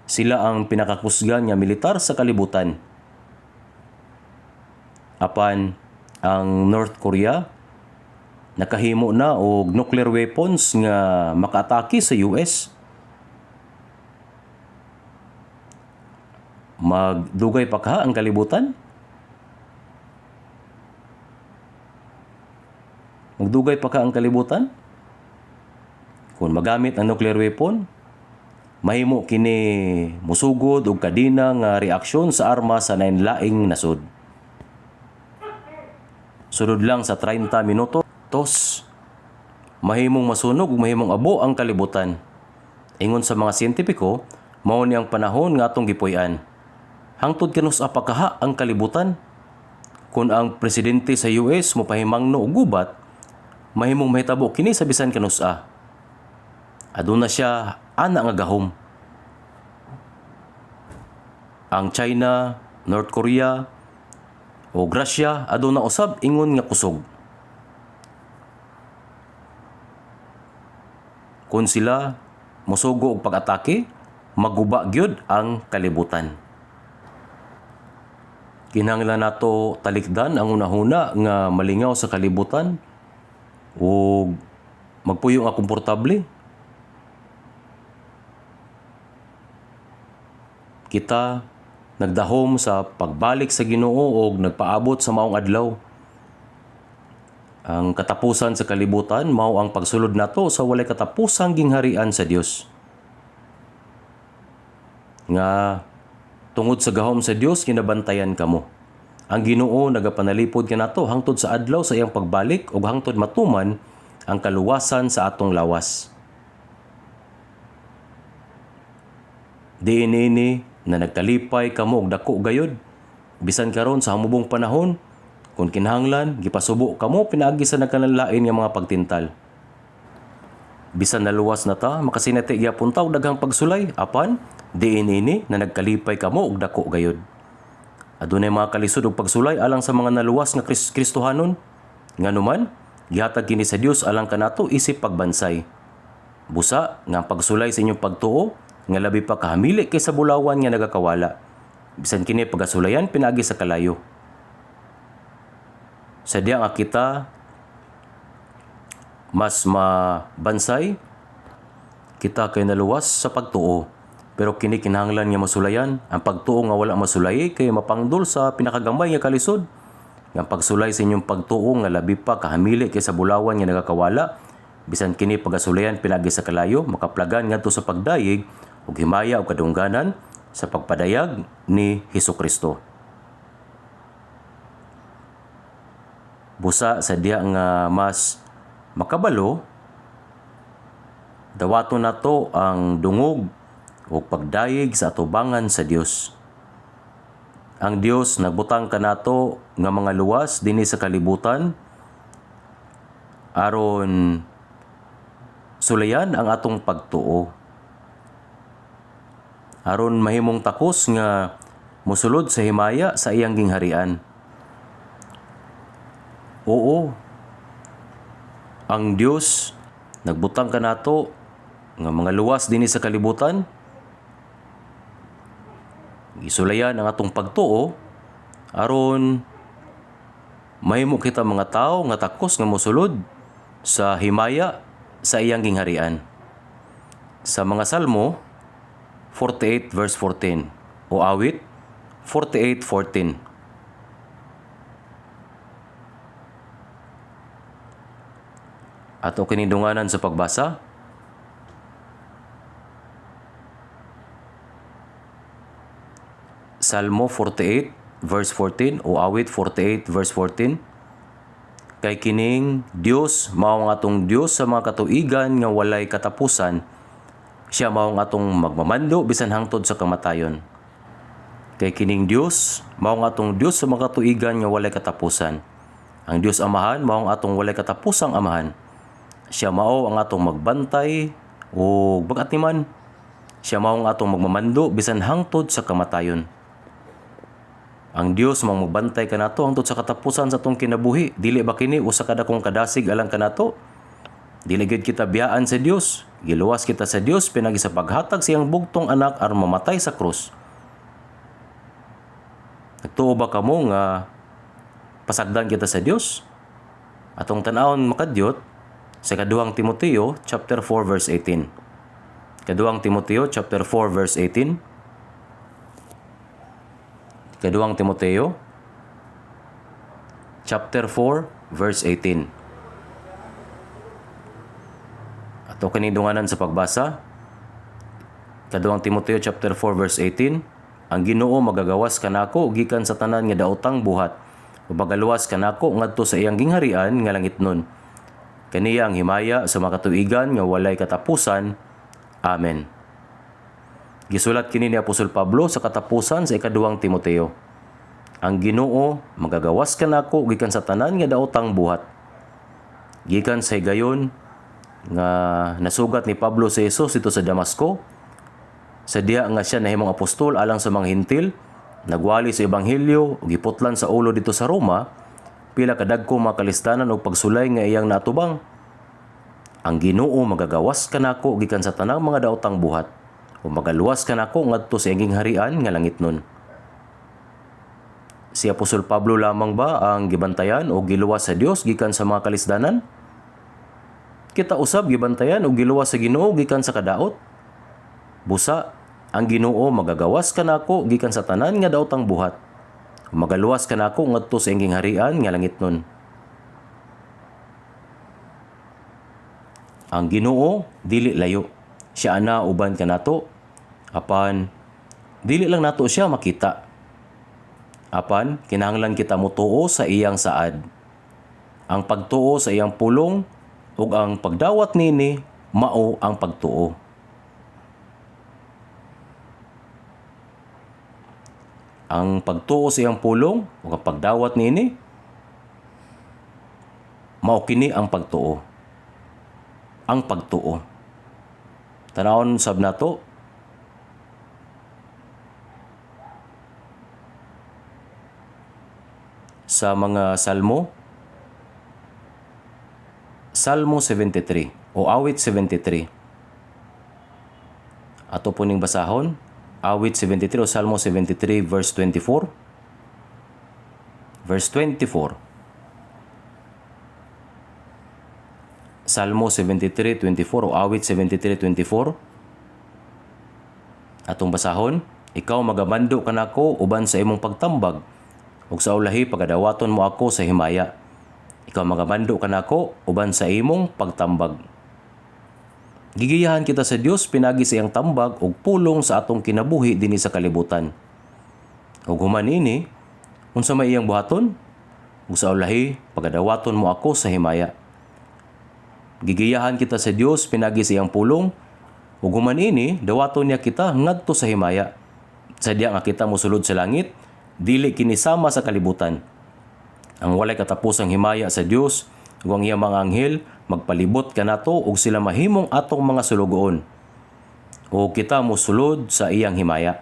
Sila ang pinakakusgan nga militar sa kalibutan. Apan ang North Korea nakahimo na og nuclear weapons nga makaatake sa US. Magdugay pa ka ang kalibutan? Magdugay pa ka ang kalibutan? Kung magamit ang nuclear weapon, mahimo kini musugod og kadina nga reaksyon sa armas sa nainlaing nasod. Sunod lang sa 30 minuto, mahimong masunog ug mahimong abo ang kalibutan. Ingon sa mga siyentipiko, mao ni ang panahon nga atong gipuy-an. Hangtod kanus-a pa kaha ang kalibutan. Kung ang presidente sa US mopahimangno og gubat, mahimong mahitabo kini sa bisan kanus-a. Aduna siya ana nga gahom. Ang China, North Korea, o Russia aduna usab ingon nga kusog. Kung sila mosugo og pag-atake, maguba gyud ang kalibutan. Kinahanglan nato talikdan ang hunahuna nga malingaw sa kalibutan ug magpuyo nga komportable. Kita nagdahom sa pagbalik sa Ginoo ug nagpaabot sa maong adlaw. Ang katapusan sa kalibutan mao ang pagsulod nato sa walay katapusang gingharian sa Dios. Nga tungod sa gahom sa Dios kinabantayan kamo. Ang Ginoo nagapanalipod kanato hangtod sa adlaw sa iyang pagbalik ug hangtod matuman ang kaluwasan sa atong lawas. Diin ini na nagkalipay kamo og dako gayud bisan karon sa hamubong panahon kung kinahanglan gipasubo kamo pinaagi sa nagkanalain nga mga pagtintal. Bisan naluwas na ta makasinati gyapon ta og daghang pagsulay apan diin ini na nagkalipay kamo og dako gayud. Adunay mga kalisod og pagsulay alang sa mga naluwas nga Kristohanon. Nganuman gihatag kini sa Dios alang kanato isip pagbansay. Busa nga ang pagsulay sa inyong pagtuo nga labi pa kahamili kaysa bulawan nga nagakawala. Bisan kini pagasulayan pinaagi sa kalayo. Sa diya nga kita mas mabansay, kita kay naluwas sa pagtuo. Pero kini kinahanglan nga masulayan. Ang pagtuo nga wala masulay kay mapangdol sa pinakagamay nga kalisod. Nga pagsulay sa inyong pagtuo nga labi pa kahamili kaysa bulawan nga nagakawala. Bisan kini pagasulayan pinaagi sa kalayo, makaplagan ngadto sa pagdayeg ug himaya ug kadungganan sa pagpadayag ni Hesukristo. Busa sa diya nga mas makabalo, dawaton nato ang dungog o pagdayeg sa atubangan sa Dios. Ang Dios nagbutang kanato nga mga luwas dinhi sa kalibutan aron sulayan ang atong pagtuo. Aron mahimong takos nga mosulod sa himaya sa iyang gingharian. Oo, ang Dios nagbutang kanato nga mga luwas dinhi sa kalibutan. Gisulayan ang atong pagtuo aron mahimo kita mga tao nga takos nga mosulod sa himaya sa iyang gingharian. Sa mga Salmo 48 verse 14 o awit 48:14. Ato kinidunganan sa pagbasa. Salmo 48 verse 14 o awit 48 verse 14. Kay kining Dios mao nga atong Dios sa mga katuigan nga walay katapusan. Siya mao nga atong magmamando bisan hangtod sa kamatayon. Kay kining Dios mao nga atong Dios sa mga katuigan nga walay katapusan. Ang Dios Amahan mao nga atong walay katapusang Amahan. Siya mao ang atong magbantay o bagatiman. Siya mao ang atong magmamando bisan hangtod sa kamatayon. Ang Dios mao magbantay kanato hangtod sa katapusan sa atong kinabuhi. Dili ba kini usa ka dakong kadasig alang kanato? Dili gid kita biyaan sa Dios. Giluwas kita sa Dios pinagi sa paghatag sa iyang bugtong anak aron mamatay sa krus. Nagtuo ba kamo nga pasagdan kita sa Dios? Atong tan-awon makadyot sa kaduhang Timoteo chapter 4 verse 18. Kaduhang Timoteo chapter 4 verse 18. Kaduhang Timoteo chapter 4 verse 18. Ato kinidunganan sa pagbasa. Kaduhang Timoteo chapter 4 verse 18. Ang Ginoo magagawas kanako gikan sa tanan nga daotang buhat. Ug magaluwas kanako ngadto sa iyang gingharian nga langitnon. Kaniya ang himaya sa mga katuigan nga walay katapusan. Amen. Gisulat kini ni Apostol Pablo sa katapusan sa ikaduhang Timoteo. Ang Ginoo magagawas kanako gikan sa tanan nga daotang buhat. Gikan sa higayon nga nasugat ni Pablo sa Hesus dito sa Damasco. Sa diha nga siya nahimong apostol alang sa mga Hintil, nagwali sa ebanghelyo ug giputlan sa ulo dito sa Roma, pila kadagko mga kalistanan og pagsulay nga iyang natubang. Ang Ginoo magagawas kanako gikan sa tanang mga daotang buhat. O magaluwas kanako ngadto sa iyang harian nga langitnon. Si Apostol Pablo lamang ba ang gibantayan o giluwas sa Dios gikan sa mga kalisdanan? Kita usab gibantayan o giluwas sa Ginoo gikan sa kadaot? Busa, ang Ginoo magagawas kanako gikan sa tanan nga daotang buhat. O magaluwas kanako ngadto sa iyang harian nga langitnon. Ang Ginoo dili layo. Siya ana uban kanato. Apan dili lang nato siya makita. Apan kinahanglan kita mutuo sa iyang saad. Ang pagtuo sa iyang pulong ug ang pagdawat nini mao ang pagtuo. Ang pagtuo sa iyang pulong ug ang pagdawat nini mao kini ang pagtuo. Ang pagtuo. Tanawon sab nato sa mga Salmo. Salmo 73 o awit 73. Ato po ning basahon. Awit 73 o Salmo 73 verse 24. Verse 24. Salmo 73:24 o awit 73:24. Atong basahon, ikaw magamando kanako uban sa imong pagtambag ug sa ulahi pagadawaton mo ako sa himaya. Ikaw magamando kanako uban sa imong pagtambag. Gigiyahan kita sa Dios pinagi sa iyang tambag ug pulong sa atong kinabuhi dinhi sa kalibutan. Ug human ini, unsa may iyang buhaton? Ug sa ulahi pagadawaton mo ako sa himaya. Gigiyahan kita sa Dios pinagi sa iyang pulong ug human ini dawaton niya kita ngadto sa himaya. Sadya nga kita mosulod sa langit, dili kini sama sa kalibutan. Ang walay katapusang himaya sa Dios ug ang iyang mga anghel magpalibot kanato ug sila mahimong atong mga sulugoon. O kita mosulod sa iyang himaya.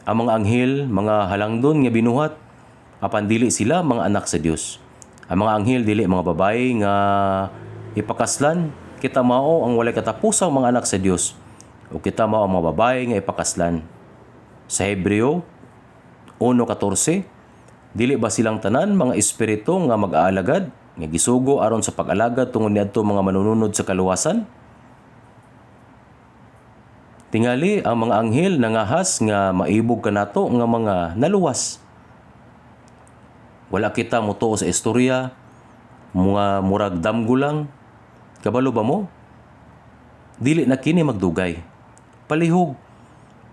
Ang mga anghel, mga halangdon nga binuhat, apan dili sila mga anak sa Dios. Ang mga anghel dili mga babae nga ipakaslan, kita mao ang walay katapusang mga anak sa Dios. O kita mao ang mga babae nga ipakaslan. Sa Hebreo 1:14, dili ba silang tanan mga espiritu nga mag-aalagad? nga gisugo aron sa pag-alagad tungod niadto mga manununod sa kaluwasan? Tingali ang mga anghel nangahas nga maibog kanato nga mga naluwas. Wala kita motuo sa istorya, mga murag damgo lang. Kabalo ba mo? Dili na kini magdugay. Palihog.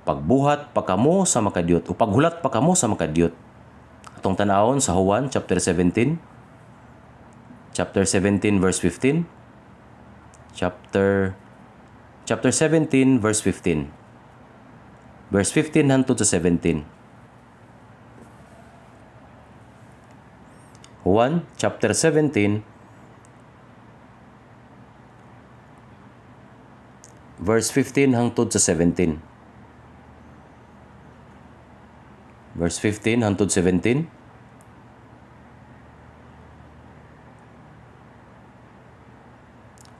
Pagbuhat pa kamo sa makadiyot o paghulat pa kamo sa makadiyot. Atong tanawon sa Juan chapter 17. Chapter 17 verse 15. Chapter 17 verse 15. Verse 15 hangtod sa 17. Juan chapter 17 verse 15 hangtod sa 17. Verse 15 hangtod 17.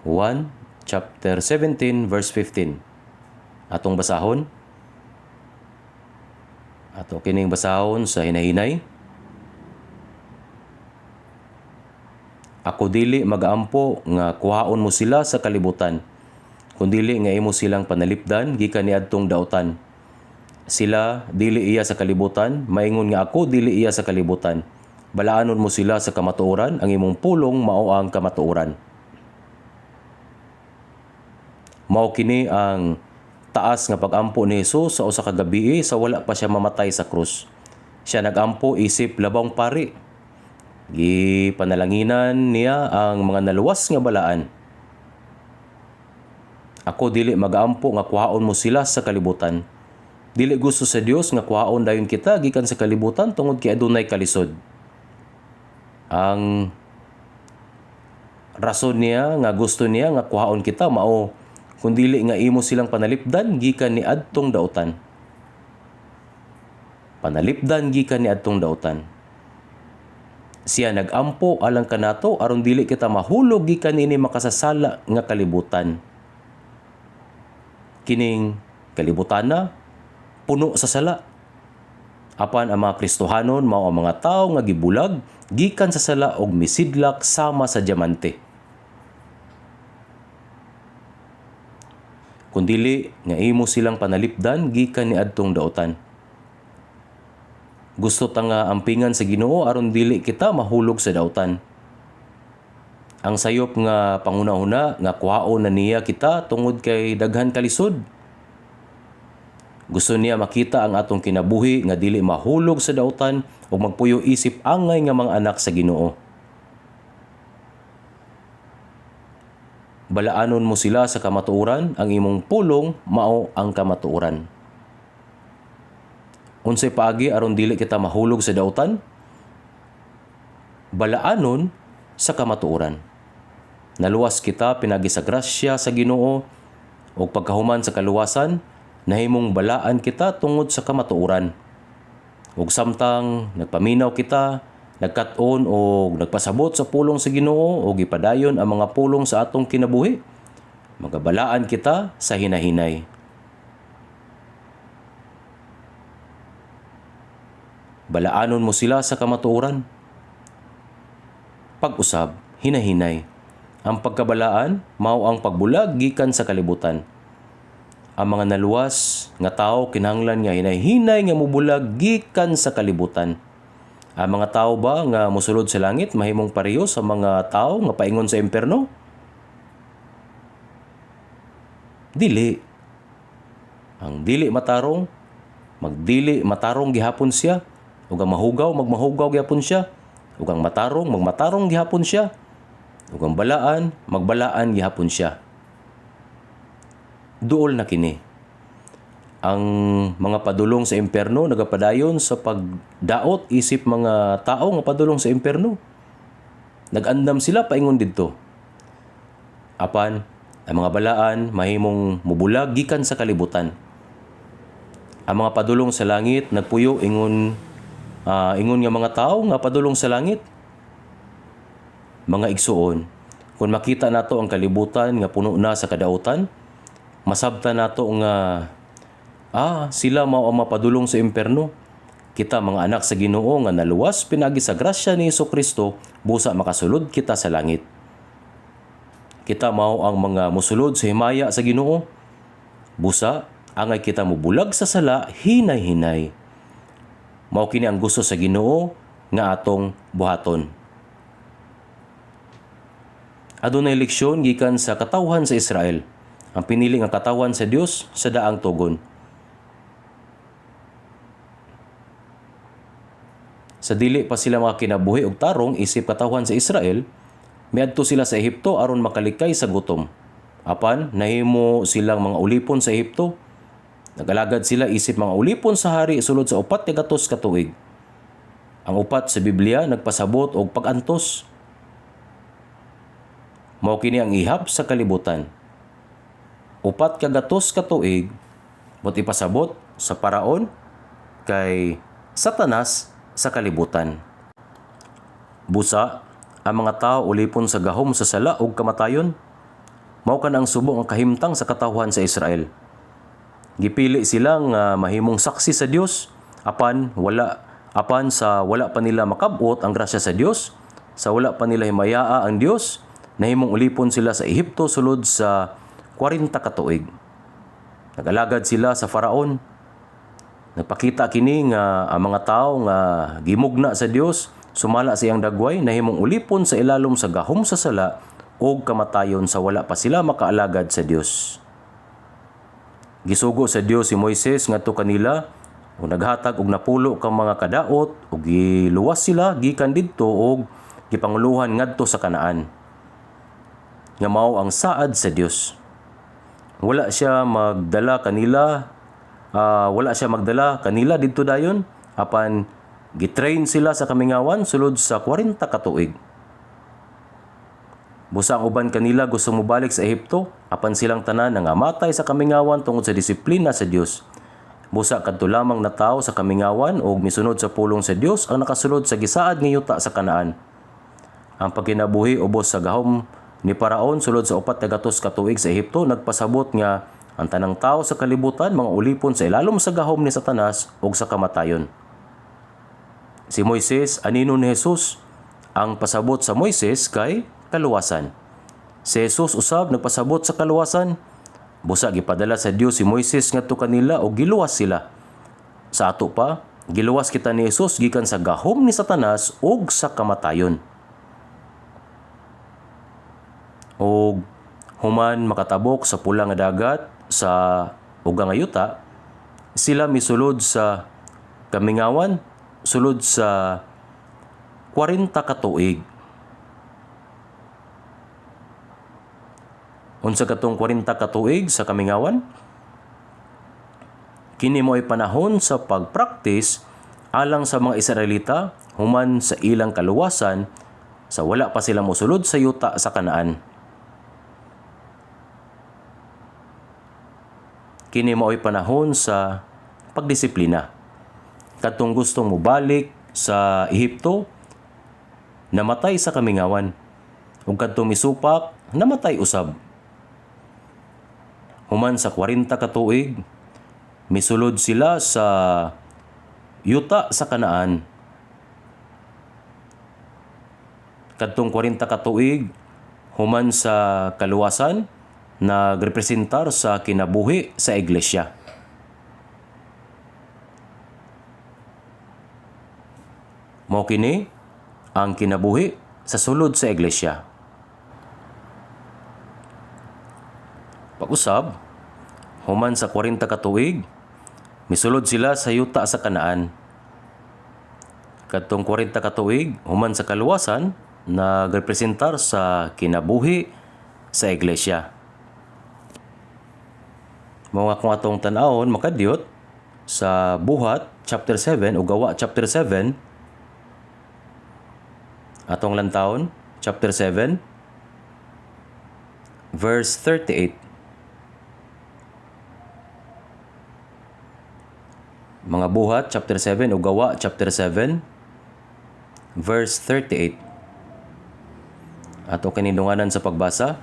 Juan chapter 17 verse 15. Atong basahon. Ato kining basahon sa hinahinay. Ako dili magaampo nga kuhaon mo sila sa kalibutan, kundili nga imo silang panalipdan gikan niadtong daotan. Sila dili iya sa kalibutan, maingon nga ako dili iya sa kalibutan. Balaanon mo sila sa kamatuoran, ang imong pulong mao ang kamatuoran. Mao kini ang taas nga pag-ampo ni Hesus sa usa ka gabii sa wala pa siya mamatay sa krus. Siya nag-ampo isip labang pari. Gipanalanginan niya ang mga naluwas nga balaan. Ako dili mag-ampo nga kuhaon mo sila sa kalibutan. Dili gusto sa Dios nga kuhaon dayon kita gikan sa kalibutan tungod kay adunay kalisod. Ang rason niya nga gusto niya nga kuhaon kita mao kun dili nga imo silang panalipdan gikan ni adtong daotan. Panalipdan gikan ni adtong daotan. Siya nag-ampo alang kanato aron dili kita mahulog gikan ini makasasala nga kalibutan. Kining kalibutan na puno sa sala. Apan ang mga Kristohanon mao ang mga tawo nga gibulag gikan sa sala og misidlak sama sa diamante. Kundili nga imo silang panalipdan gikan ni adtong daotan. Gusto ta nga ampingan sa Ginoo aron dili kita mahulog sa daotan. Ang sayop nga panguna-una nga kuhaon na niya kita tungod kay daghan kalisod. Gusto niya makita ang atong kinabuhi nga dili mahulog sa daotan ug magpuyo isip angay nga mga anak sa Ginoo. Balaanon mo sila sa kamatuoran, ang imong pulong mao ang kamatuoran. Unsay paagi aron dili kita mahulog sa daotan? Balaanon sa kamatuoran. Naluwas kita pinagi sa grasya sa Ginoo ug pagkahuman sa kaluwasan nahimong balaan kita tungod sa kamatuoran. Ug samtang nagpaminaw kita, nagkat-on o nagpasabot sa pulong sa Ginoo o gipadayon ang mga pulong sa atong kinabuhi, magabalaan kita sa hinahinay. Balaanon mo sila sa kamatuoran. Pag-usab, hinahinay. Ang pagkabalaan, mao ang pagbulag gikan sa kalibutan. Ang mga naluwas nga tao kinahanglan nga hinay-hinay nga mubulag gikan sa kalibutan. Ang mga tao ba nga mosulod sa langit mahimong pareho sa mga tao nga paingon sa impierno? Dili. Ang dili matarong, magdili matarong gihapon siya. Ug ang mahugaw, magmahugaw gihapon siya. Ug ang matarong, magmatarong gihapon siya. Ug ang balaan, magbalaan gihapon siya. Duol na kini. Ang mga padulong sa impierno nagapadayon sa pagdaot isip mga tao nga padulong sa impierno. Nag-andam sila paingon didto. Apan ang mga balaan mahimong mubulag gikan sa kalibutan. Ang mga padulong sa langit nagpuyo ingon nga mga tao nga padulong sa langit. Mga igsuon, kung makita nato ang kalibutan nga puno na sa kadaotan, masabta nato nga sila mao ang mapadulong sa impierno. Kita mga anak sa Ginoo nga naluwas pinagi sa grasya ni Hesukristo, busa makasulod kita sa langit. Kita mao ang mga musulod sa himaya sa Ginoo, busa angay kita mubulag sa sala hinay-hinay. Mao kini ang gusto sa Ginoo nga atong buhaton. Adunay leksyon gikan sa katawhan sa Israel, ang pinili nga katawhan sa Dios sa daang tugon. Sa dili pa sila mga kinabuhi og tarong isip katawhan sa Israel, miadto sila sa Ehipto aron makalikay sa gutom. Apan nahimo silang mga ulipon sa Ehipto. Nagalagad sila isip mga ulipon sa hari sulod sa 400 ka tuig. Ang upat sa Biblia nagpasabot og pag-antos. Mao kini ang ihap sa kalibutan. 400 ka tuig bot ipasabot sa paraon kay Satanas sa kalibutan. Busa, ang mga tao ulipon sa gahom sa sala ug kamatayon. Mao kan ang subong ang kahimtang sa katawhan sa Israel. Gipili sila nga mahimong saksi sa Dios apan sa wala pa nila makabot ang grasya sa Dios, sa wala pa nila himayaa ang Dios, nahimong ulipon sila sa Ehipto sulod sa 40 ka tuig. Nagalagad sila sa Faraon. Nagpakita kini nga ang mga tao nga gimugna sa Dios, sumala sa iyang dagway, nahimong ulipon sa ilalom sa gahom sa sala ug kamatayon sa wala pa sila makaalagad sa Dios. Gisugo sa Dios si Moises ngadto kanila ug naghatag og napulo ka mga kadaot ug giluwas sila gikan didto ug gipanguluhan ngadto sa Kanaan. Nga mao ang saad sa Dios. Wala siya magdala kanila didto dayon apan gitrain sila sa kamingawan sulod sa 40 ka tuig. Busa ang uban kanila gusto mobalik sa Ehipto apan silang tanan nangamatay sa kamingawan tungod sa disiplina sa Dios. Busa kadto lamang na tawo sa kamingawan ug misunod sa pulong sa Dios ang nakasulod sa gisaad nga yuta sa Kanaan. Ang pagkinabuhi ubos sa gahom ni Paraon sulod sa 400 ka tuig sa Ehipto nagpasabot nga ang tanang tao sa kalibutan mga ulipon sa ilalom sa gahom ni Satanas ug sa kamatayon. Si Moises anino ni Jesus. Ang pasabot sa Moises kay kaluwasan. Si Jesus usab nagpasabot sa kaluwasan. Busa gipadala sa Dios si Moises ngadto kanila ug giluwas sila. Sa ato pa, giluwas kita ni Jesus gikan sa gahom ni Satanas ug sa kamatayon. Og human makatabok sa pula nga dagat sa uga nga yuta, sila misulod sa kamingawan sulod sa 40 ka tuig. Unsa katong 40 ka tuig sa kamingawan? Kini mo'y panahon sa pagpraktis alang sa mga Israelita human sa ilang kaluwasan sa wala pa sila mosulod sa yuta sa Kanaan. Kini mao'y panahon sa pagdisiplina. Katong gustong mobalik sa Ehipto, namatay sa kamingawan. Ug kadtong misupak, namatay usab. Human sa 40 ka tuig, misulod sila sa yuta sa Kanaan. Kadtong 40 ka tuig, human sa kaluwasan, nagrepresentar sa kinabuhi sa iglesia. Mao kini ang kinabuhi sa sulod sa iglesia. Pag-usab, human sa 40 ka tuig, misulod sila sa yuta sa Kanaan. Kadtong 40 ka tuig, human sa kaluwasan, nagrepresentar sa kinabuhi sa iglesia. Mga kung atong tan-awon makadiyot sa Buhat chapter 7 o Gawa chapter 7, atong lantawon chapter 7 verse 38. Mga Buhat chapter 7 o Gawa chapter 7 verse 38. Ato kinindunganan sa pagbasa.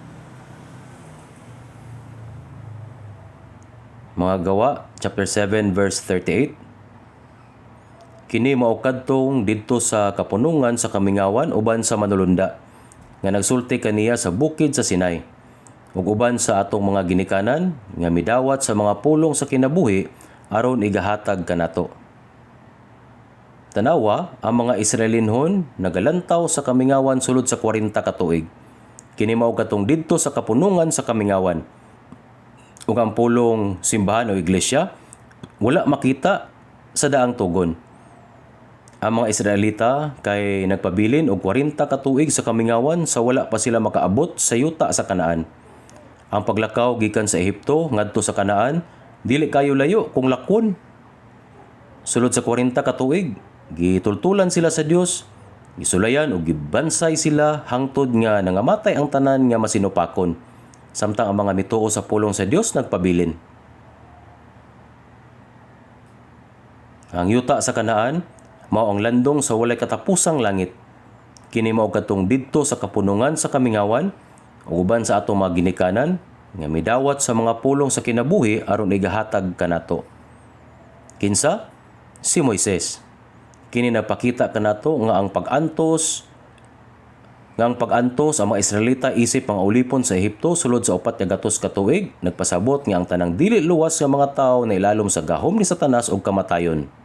Mga Gawa chapter 7 verse 38. Kini mao kadtong didto sa kapunungan sa kamingawan uban sa manulunda nga nagsulti kaniya sa bukid sa Sinai ug uban sa atong mga ginikanan nga midawat sa mga pulong sa kinabuhi aron igahatag kanato. Tanawa, ang mga Israelinhon nagalantaw sa kamingawan sulod sa 40 ka tuig. Kini mao katong didto sa kapunungan sa kamingawan. Ug ang pulong simbahan o iglesia wala makita sa daang tugon. Ang mga Israelita kay nagpabilin og 40 ka tuig sa kamingawan sa wala pa sila makaabot sa yuta sa Kanaan. Ang paglakaw gikan sa Ehipto ngadto sa Kanaan dili kayo layo kung lakon. Sulod sa 40 ka tuig, gitultulan sila sa Dios, gisulayan ug gibansay sila hangtod nga nangamatay ang tanan nga masinupakon. Samtang ang mga mituo sa pulong sa Dios nagpabilin. Ang yuta sa Kanaan mao ang landong sa walay katapusang langit. Kini mao kadtong didto sa kapunungan sa kamingawan ug uban sa atong mga ginikanan nga midawat sa mga pulong sa kinabuhi aron igahatag kanato. Kinsa? Si Moises. Kini nagpakita kanato nga ang pag-antos ang mga Israelita isip mga ulipon sa Ehipto sulod sa 400 ka tuig nagpasabot nga ang tanang dili luwas nga mga tawo na ilalom sa gahom ni Satanas ug kamatayon.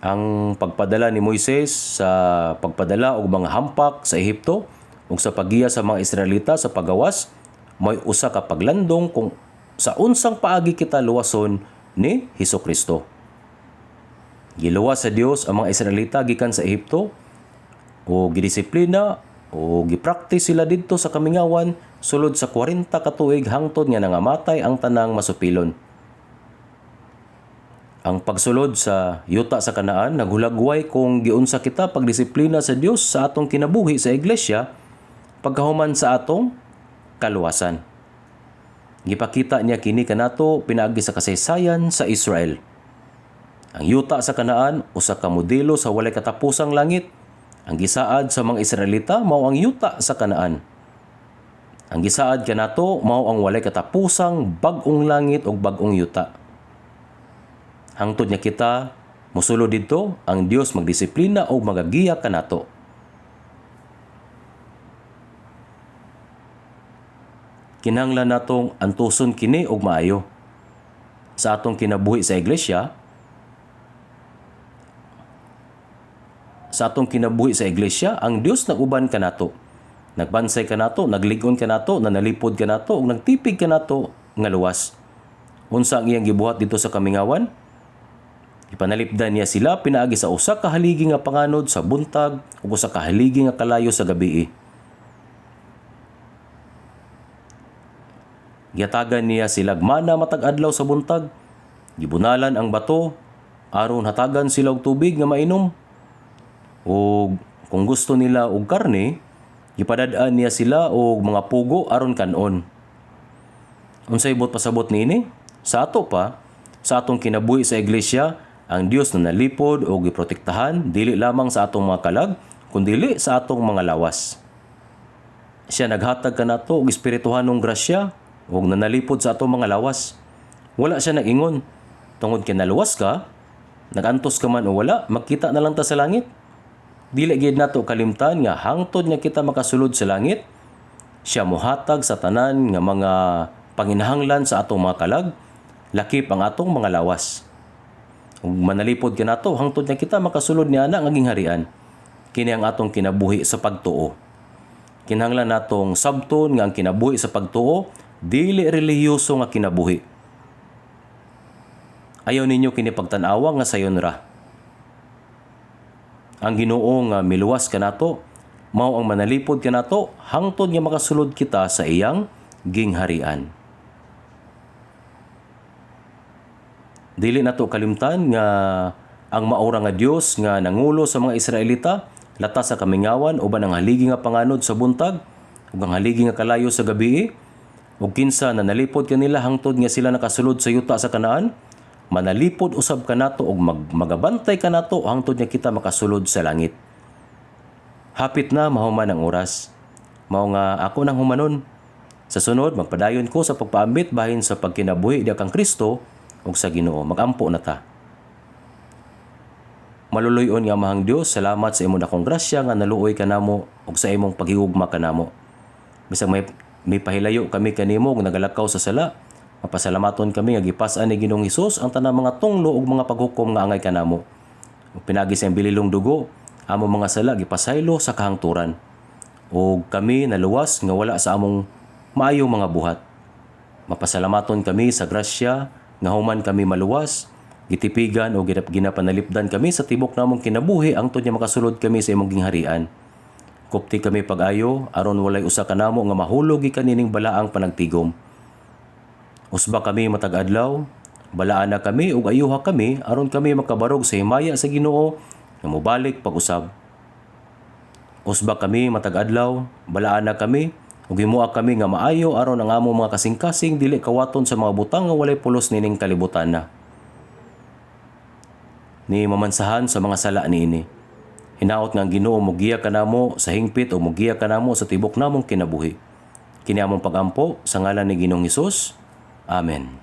Ang pagpadala ni Moises sa pagpadala og mga hampak sa Ehipto ug sa paggiya sa mga Israelita sa pagawas may usa ka paglandong kung sa unsang paagi kita luwason ni Hesukristo. Giluwas sa Dios ang mga Israelita gikan sa Ehipto o gidisiplina o gipraktis sila didto sa kamingawan sulod sa 40 ka tuig hangtod nga nangamatay ang tanang masupilon. Ang pagsulod sa yuta sa Kanaan naghulagway kung giunsa kita pagdisiplina sa Dios sa atong kinabuhi sa iglesia pagkahuman sa atong kaluwasan. Gipakita niya kini kanato pinaagi sa kasaysayan sa Israel. Ang yuta sa Kanaan usa ka modelo sa walay katapusang langit. Ang gisaad sa mga Israelita mao ang yuta sa Kanaan. Ang gisaad kanato mao ang walay katapusang bag-ong langit ug bag-ong yuta. Hangtod niya kita mosulod didto ang Dios magdisiplina o magagiya kanato. Kinahanglan natong antuson kini og maayo. Sa atong kinabuhi sa iglesia, ang Dios naguban kanato. Nagbansay kanato, nagligon kanato, nanalipod kanato ug nagtipig kanato nga luwas. Unsa ang iyang gibuhat dito sa kamingawan? Ipanalipdan niya sila pinaagi sa usa ka haligi nga panganod sa buntag ug usa ka haligi nga kalayo sa gabii. Giyatagan niya sila mana matag adlaw sa buntag. Gibunalan ang bato aron hatagan sila og tubig nga mainom. O kung gusto nila og karne, gipadad-an niya sila og mga pugo aron kanon. Unsay bot pasabot niini? Sa ato pa, sa atong kinabuhi sa iglesia, ang Dios na nalipod o giprotektahan dili lamang sa atong mga kalag, kundi sa atong mga lawas. Siya naghatag kanato og espirituhanong grasya ug nanalipod sa atong mga lawas. Wala siya nag-ingon, tungod kinaluwas ka, nagantos ka man o wala, magkita na lang ta sa langit. Dili gid nato kalimtan nga hangtod nga kita makasulod sa langit, siya mohatag sa tanan nga mga panginahanglan sa atong mga kalag, lakip ang atong mga lawas. Ug manalipod ka nato hangtod nga kita makasulod niana nga gingharian. Kini ang atong kinabuhi sa pagtuo. Kinahanglan natong sabton nga ang kinabuhi sa pagtuo dili relihiyoso nga kinabuhi. Ayaw ninyo kini pagtan-awa nga sayon ra. Ang Ginoo nga miluwas kanato mao ang manalipod kanato hangtod nga makasulod kita sa iyang gingharian. Dili nato kalimtan nga ang maura nga Dios nga nangulo sa mga Israelita latas sa kamingawan uban ang haligi nga panganod sa buntag ug ang haligi nga kalayo sa gabii ug kinsa na nalipod kanila hangtod nga sila nakasulod sa yuta sa Kanaan, manalipod usab kanato ug magabantay kanato hangtod nga kita makasulod sa langit. Hapit na mahuman ang oras. Mao nga ako nang humanon. Sa sunod magpadayon ko sa pagpaambit bahin sa pagkinabuhi diha kang Kristo ug sa Ginoo. Magampo na ta. Maluluyon nga mahang Dios, salamat sa imong dakong grasya nga naluoy kanamo ug sa imong paghigugma kanamo. Bisag may pahilayo kami kanimo ug nagalakaw sa sala, mapasalamaton kami nga gipas-an ni Ginoong Hesus ang tanang mga tunglo ug mga paghukom nga angay kanamo. Ug pinagi sa bililong dugo, among mga sala gipasaylo sa kahangturan. Ug kami naluwas nga wala sa among maayong mga buhat. Mapasalamaton kami sa grasya nga human kami maluwas, gitipigan o ginapanalipdan kami sa tibok namong kinabuhi angtod nga makasulod kami sa imong gingharian. Kupti kami pag-ayo aron walay usa kanamo nga mahulog gikan nining balaang panagtigom. Usba kami matag adlaw, balaan na kami ug ayuha kami aron kami makabarog sa himaya sa Ginoo nga mobalik pag-usab. Usba kami matag adlaw, balaan na kami ug himuak kami nga maayo aron ang among mga kasing-kasing dili kawaton sa mga butang nga walay pulos nining kalibutan na. Ni mamansahan sa mga sala niini. Hinaot nga ang Ginoo mogiya kanamo sa hingpit o mogiya kanamo sa tibok namong kinabuhi. Kini among pagampo sa ngalan ni Ginoong Hesus. Amen.